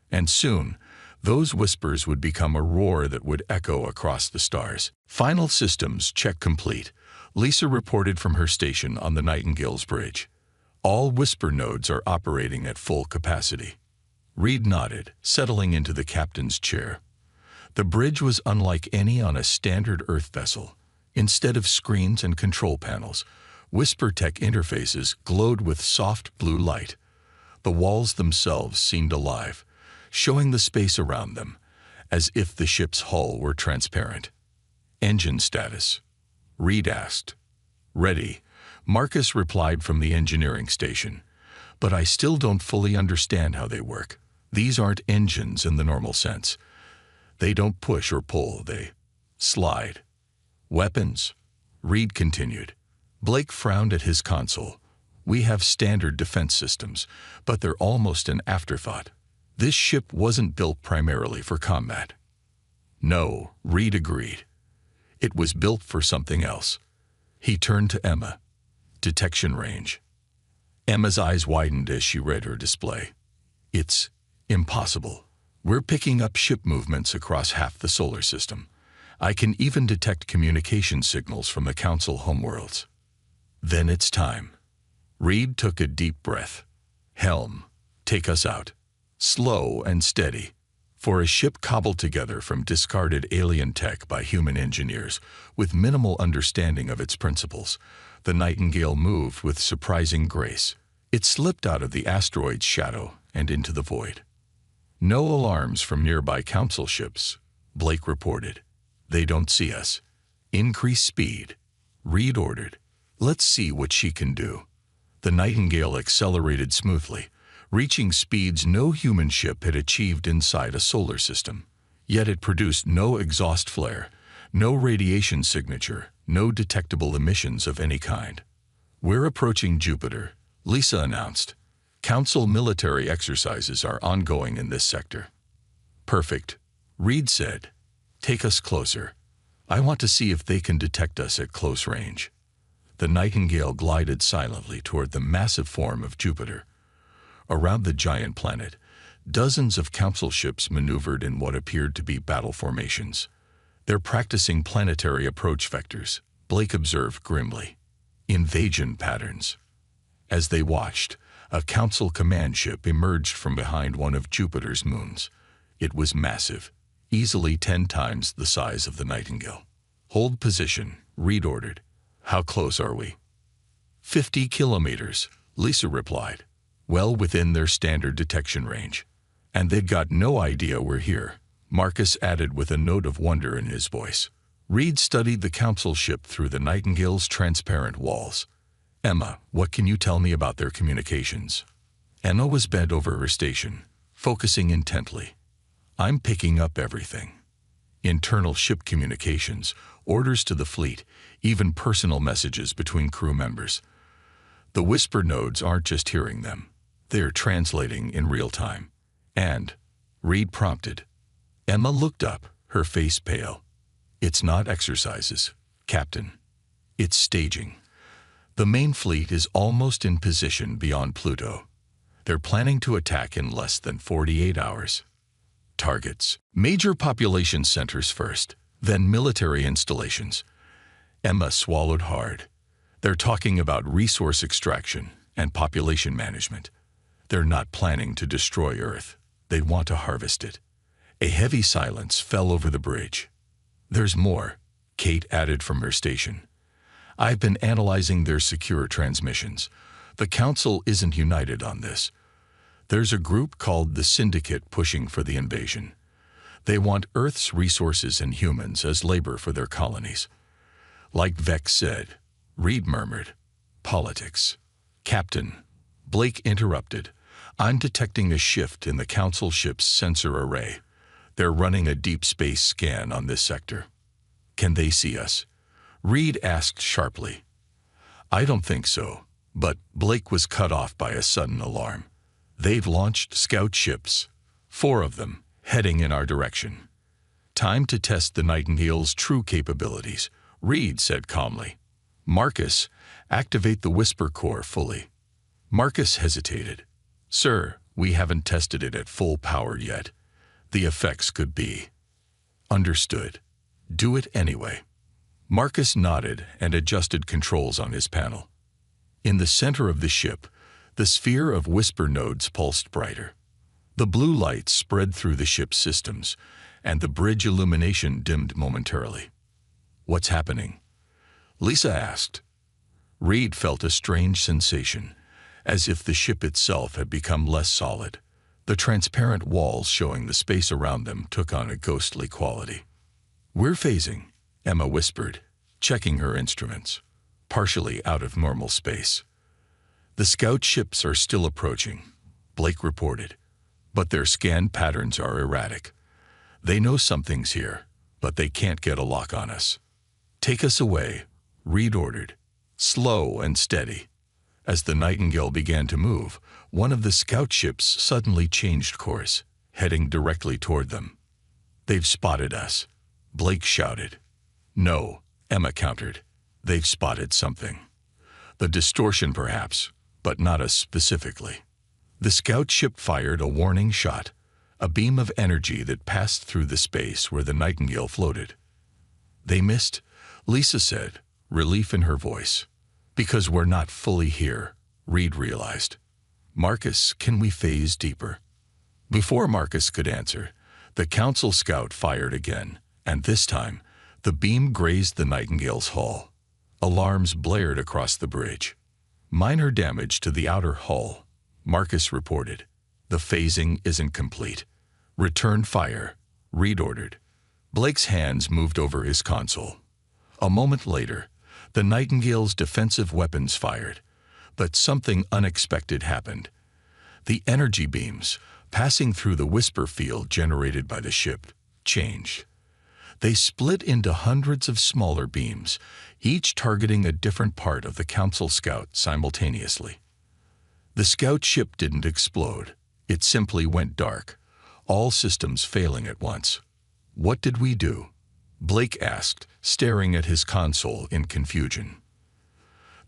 And soon, those whispers would become a roar that would echo across the stars. "Final systems check complete," Lisa reported from her station on the Nightingale's bridge. "All Whisper nodes are operating at full capacity." Reed nodded, settling into the captain's chair. The bridge was unlike any on a standard Earth vessel. Instead of screens and control panels, Whisper tech interfaces glowed with soft blue light. The walls themselves seemed alive, showing the space around them, as if the ship's hull were transparent. "Engine status?" Reed asked. "Ready," Marcus replied from the engineering station. "But I still don't fully understand how they work. These aren't engines in the normal sense. They don't push or pull, they slide." "Weapons?" Reed continued. Blake frowned at his console. "We have standard defense systems, but they're almost an afterthought. This ship wasn't built primarily for combat." "No," Reed agreed. "It was built for something else." He turned to Emma. "Detection range." Emma's eyes widened as she read her display. "It's impossible. We're picking up ship movements across half the solar system. I can even detect communication signals from the Council homeworlds." "Then it's time." Reed took a deep breath. "Helm, take us out. Slow and steady." For a ship cobbled together from discarded alien tech by human engineers, with minimal understanding of its principles, the Nightingale moved with surprising grace. It slipped out of the asteroid's shadow and into the void. "No alarms from nearby Council ships," Blake reported. "They don't see us. Increase speed," Reed ordered. "Let's see what she can do." The Nightingale accelerated smoothly, reaching speeds no human ship had achieved inside a solar system. Yet it produced no exhaust flare, no radiation signature, no detectable emissions of any kind. "We're approaching Jupiter," Lisa announced. "Council military exercises are ongoing in this sector." "Perfect," Reed said. "Take us closer. I want to see if they can detect us at close range." The Nightingale glided silently toward the massive form of Jupiter. Around the giant planet, dozens of council ships maneuvered in what appeared to be battle formations. "They're practicing planetary approach vectors," Blake observed grimly. "Invasion patterns." As they watched, a council command ship emerged from behind one of Jupiter's moons. It was massive, easily 10 times the size of the Nightingale. "Hold position," Reed ordered. "How close are we?" 50 kilometers, Lisa replied. "Well within their standard detection range." "And they've got no idea we're here," Marcus added with a note of wonder in his voice. Reed studied the council ship through the Nightingale's transparent walls. "Emma, what can you tell me about their communications?" Emma was bent over her station, focusing intently. "I'm picking up everything. Internal ship communications, orders to the fleet, even personal messages between crew members. The whisper nodes aren't just hearing them. They're translating in real time." "And?" Reed prompted. Emma looked up, her face pale. "It's not exercises, Captain. It's staging. The main fleet is almost in position beyond Pluto. They're planning to attack in less than 48 hours. Targets: major population centers first, then military installations." Emma swallowed hard. "They're talking about resource extraction and population management. They're not planning to destroy Earth. They want to harvest it." A heavy silence fell over the bridge. "There's more," Kate added from her station. "I've been analyzing their secure transmissions. The Council isn't united on this. There's a group called the Syndicate pushing for the invasion. They want Earth's resources and humans as labor for their colonies." "Like Vex said," Reed murmured. "Politics." "Captain," Blake interrupted, "I'm detecting a shift in the Council ship's sensor array. They're running a deep space scan on this sector." "Can they see us?" Reed asked sharply. "I don't think so," but Blake was cut off by a sudden alarm. "They've launched scout ships, 4 of them, heading in our direction." "Time to test the Nightingale's true capabilities," Reed said calmly. "Marcus, activate the Whisper Core fully." Marcus hesitated. "Sir, we haven't tested it at full power yet. The effects could be—" "Understood. Do it anyway." Marcus nodded and adjusted controls on his panel. In the center of the ship, the sphere of whisper nodes pulsed brighter. The blue light spread through the ship's systems, and the bridge illumination dimmed momentarily. "What's happening?" Lisa asked. Reed felt a strange sensation, as if the ship itself had become less solid. The transparent walls showing the space around them took on a ghostly quality. "We're phasing," Emma whispered, checking her instruments, "partially out of normal space." "The scout ships are still approaching," Blake reported, "but their scan patterns are erratic. They know something's here, but they can't get a lock on us." "Take us away," Reed ordered, "slow and steady." As the Nightingale began to move, one of the scout ships suddenly changed course, heading directly toward them. "They've spotted us," Blake shouted. "No," Emma countered. "They've spotted something. The distortion perhaps, but not us specifically." The scout ship fired a warning shot, a beam of energy that passed through the space where the Nightingale floated. "They missed," Lisa said, relief in her voice. "Because we're not fully here," Reed realized. "Marcus, can we phase deeper?" Before Marcus could answer, the Council scout fired again, and this time, the beam grazed the Nightingale's hull. Alarms blared across the bridge. "Minor damage to the outer hull," Marcus reported. "The phasing isn't complete." "Return fire," Reed ordered. Blake's hands moved over his console. A moment later, the Nightingale's defensive weapons fired, but something unexpected happened. The energy beams, passing through the whisper field generated by the ship, changed. They split into hundreds of smaller beams, each targeting a different part of the Council scout simultaneously. The scout ship didn't explode. It simply went dark, all systems failing at once. "What did we do?" Blake asked, staring at his console in confusion.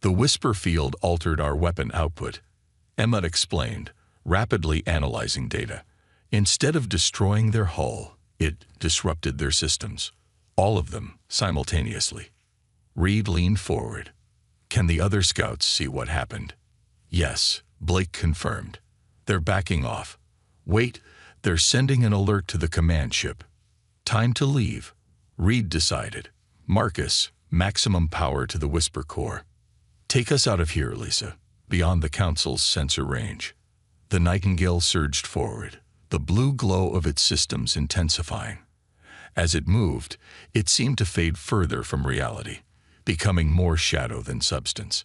"The whisper field altered our weapon output," Emma explained, rapidly analyzing data. "Instead of destroying their hull, it disrupted their systems. All of them, simultaneously." Reed leaned forward. "Can the other scouts see what happened?" "Yes," Blake confirmed. "They're backing off. Wait, they're sending an alert to the command ship." "Time to leave," Reed decided. "Marcus, maximum power to the whisper core. Take us out of here, Lisa, beyond the Council's sensor range." The Nightingale surged forward, the blue glow of its systems intensifying. As it moved, it seemed to fade further from reality, becoming more shadow than substance.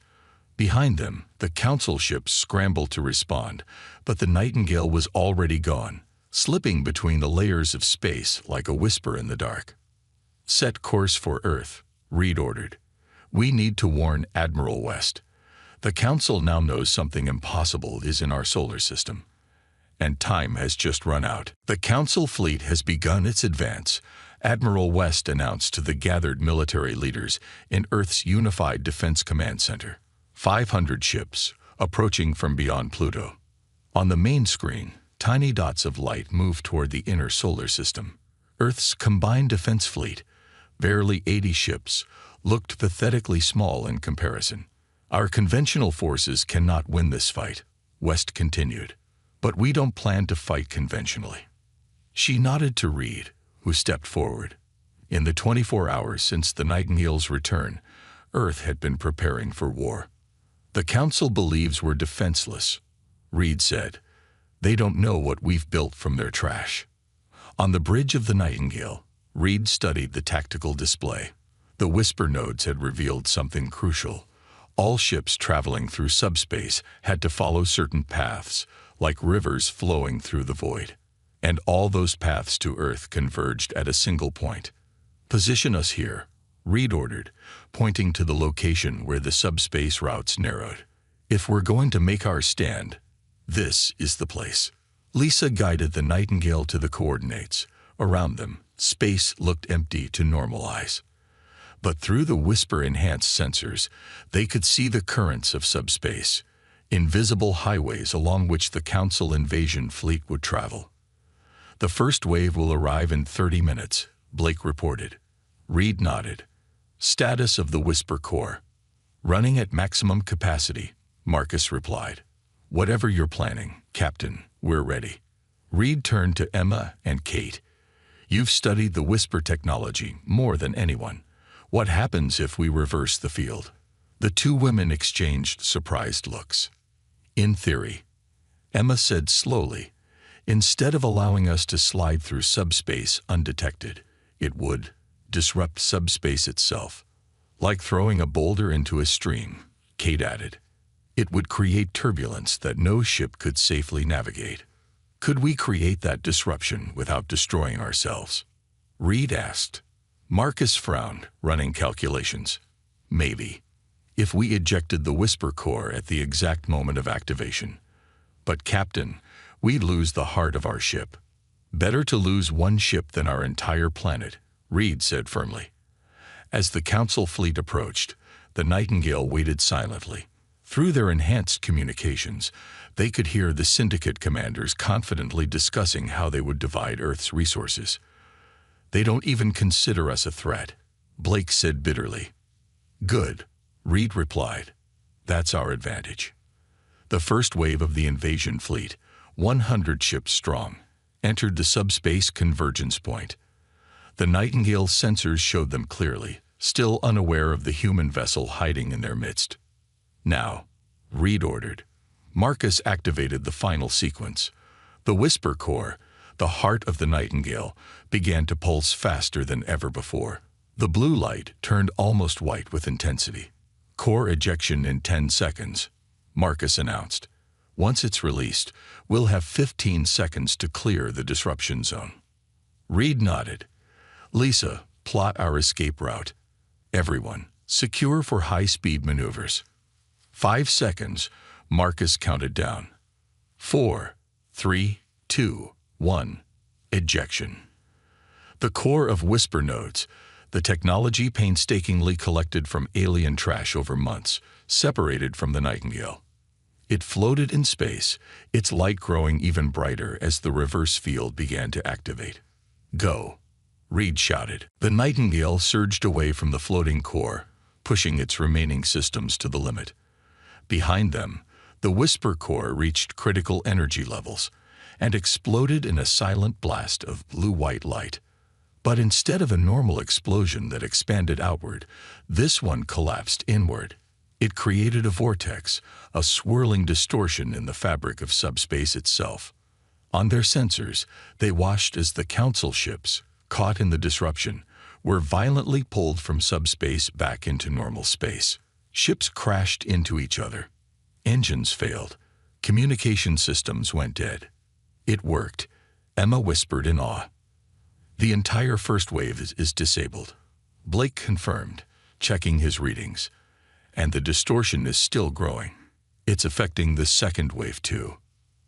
Behind them, the Council ships scrambled to respond, but the Nightingale was already gone, slipping between the layers of space like a whisper in the dark. "Set course for Earth," Reed ordered. "We need to warn Admiral West. The Council now knows something impossible is in our solar system. And time has just run out. The Council fleet has begun its advance," Admiral West announced to the gathered military leaders in Earth's Unified Defense Command Center. 500 ships, approaching from beyond Pluto. On the main screen, tiny dots of light moved toward the inner solar system. Earth's combined defense fleet, barely 80 ships, looked pathetically small in comparison. "Our conventional forces cannot win this fight," West continued. "But we don't plan to fight conventionally." She nodded to Reed, who stepped forward. In the 24 hours since the Nightingale's return, Earth had been preparing for war. "The Council believes we're defenseless," Reed said. "They don't know what we've built from their trash." On the bridge of the Nightingale, Reed studied the tactical display. The whisper nodes had revealed something crucial. All ships traveling through subspace had to follow certain paths, like rivers flowing through the void. And all those paths to Earth converged at a single point. "Position us here," Reed ordered, pointing to the location where the subspace routes narrowed. "If we're going to make our stand, this is the place." Lisa guided the Nightingale to the coordinates. Around them, space looked empty to normal eyes. But through the whisper-enhanced sensors, they could see the currents of subspace, invisible highways along which the Council invasion fleet would travel. "The first wave will arrive in 30 minutes, Blake reported. Reed nodded. "Status of the Whisper Core." "Running at maximum capacity," Marcus replied. "Whatever you're planning, Captain, we're ready." Reed turned to Emma and Kate. "You've studied the Whisper technology more than anyone. What happens if we reverse the field?" The two women exchanged surprised looks. "In theory," Emma said slowly, "instead of allowing us to slide through subspace undetected, it would disrupt subspace itself. Like throwing a boulder into a stream," Kate added. "It would create turbulence that no ship could safely navigate." "Could we create that disruption without destroying ourselves?" Reed asked. Marcus frowned, running calculations. "Maybe, if we ejected the Whisper Core at the exact moment of activation. But Captain, we'd lose the heart of our ship." "Better to lose one ship than our entire planet," Reed said firmly. As the Council fleet approached, the Nightingale waited silently. Through their enhanced communications, they could hear the Syndicate commanders confidently discussing how they would divide Earth's resources. "They don't even consider us a threat," Blake said bitterly. "Good," Reed replied. "That's our advantage." The first wave of the invasion fleet, 100 ships strong, entered the subspace convergence point. The Nightingale's sensors showed them clearly, still unaware of the human vessel hiding in their midst. "Now," Reed ordered. Marcus activated the final sequence. The Whisper Core, the heart of the Nightingale, began to pulse faster than ever before. The blue light turned almost white with intensity. "Core ejection in 10 seconds," Marcus announced. Once it's released, we'll have 15 seconds to clear the disruption zone. Reed nodded. Lisa, plot our escape route. Everyone, secure for high-speed maneuvers. 5 seconds, Marcus counted down. 4, 3, 2, 1. Ejection. The core of Whisper nodes, the technology painstakingly collected from alien trash over months, separated from the Nightingale. It floated in space, its light growing even brighter as the reverse field began to activate. Go, Reed shouted. The Nightingale surged away from the floating core, pushing its remaining systems to the limit. Behind them, the Whisper core reached critical energy levels and exploded in a silent blast of blue-white light. But instead of a normal explosion that expanded outward, this one collapsed inward. It created a vortex, a swirling distortion in the fabric of subspace itself. On their sensors, they watched as the Council ships, caught in the disruption, were violently pulled from subspace back into normal space. Ships crashed into each other. Engines failed. Communication systems went dead. It worked, Emma whispered in awe. The entire first wave is disabled. Blake confirmed, checking his readings. And the distortion is still growing. It's affecting the second wave too.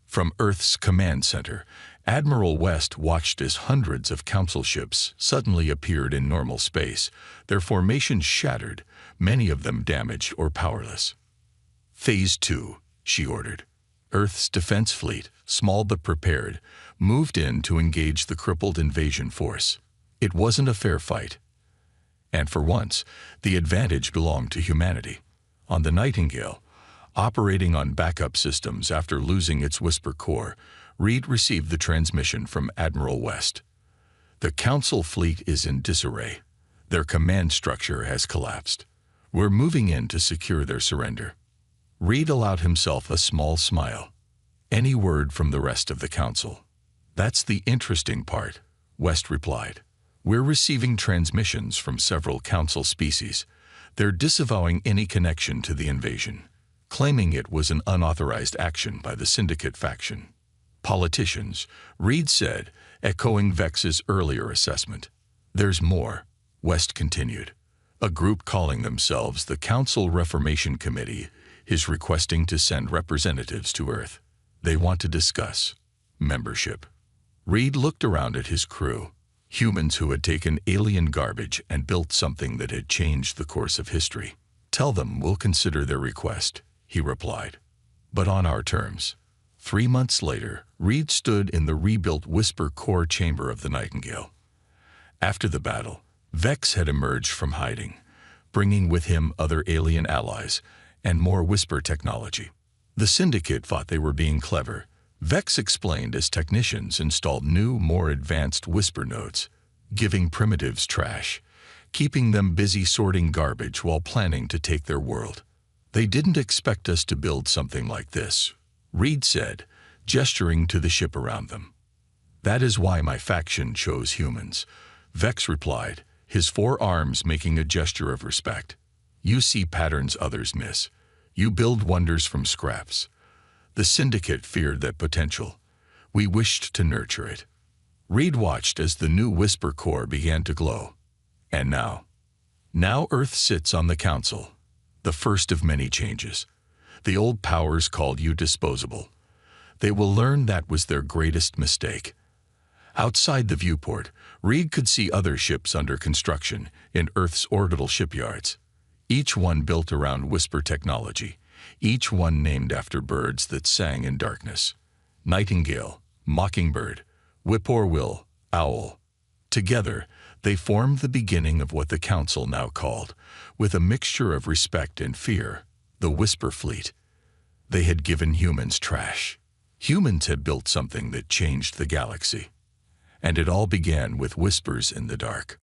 From Earth's command center, Admiral West watched as hundreds of Council ships suddenly appeared in normal space, their formations shattered, many of them damaged or powerless. Phase 2, she ordered. Earth's defense fleet, small but prepared, moved in to engage the crippled invasion force. It wasn't a fair fight. And for once, the advantage belonged to humanity. On the Nightingale, operating on backup systems after losing its Whisper core, Reed received the transmission from Admiral West. The Council fleet is in disarray. Their command structure has collapsed. We're moving in to secure their surrender. Reed allowed himself a small smile. Any word from the rest of the Council? That's the interesting part, West replied. We're receiving transmissions from several Council species. They're disavowing any connection to the invasion, claiming it was an unauthorized action by the Syndicate faction. Politicians, Reed said, echoing Vex's earlier assessment. There's more, West continued. A group calling themselves the Council Reformation Committee is requesting to send representatives to Earth. They want to discuss membership. Reed looked around at his crew, humans who had taken alien garbage and built something that had changed the course of history. Tell them we'll consider their request, he replied. But on our terms. 3 months later, Reed stood in the rebuilt Whisper core chamber of the Nightingale. After the battle, Vex had emerged from hiding, bringing with him other alien allies and more Whisper technology. The Syndicate thought they were being clever. Vex explained as technicians installed new, more advanced Whisper nodes, giving primitives trash, keeping them busy sorting garbage while planning to take their world. They didn't expect us to build something like this, Reed said, gesturing to the ship around them. That is why my faction chose humans, Vex replied, his 4 arms making a gesture of respect. You see patterns others miss. You build wonders from scraps. The Syndicate feared that potential. We wished to nurture it. Reed watched as the new Whisper core began to glow. And now Earth sits on the Council, the first of many changes. The old powers called you disposable. They will learn that was their greatest mistake. Outside the viewport, Reed could see other ships under construction in Earth's orbital shipyards. Each one built around Whisper technology, each one named after birds that sang in darkness. Nightingale, mockingbird, whippoorwill, owl. Together, they formed the beginning of what the Council now called, with a mixture of respect and fear, the Whisper Fleet. They had given humans trash. Humans had built something that changed the galaxy. And it all began with whispers in the dark.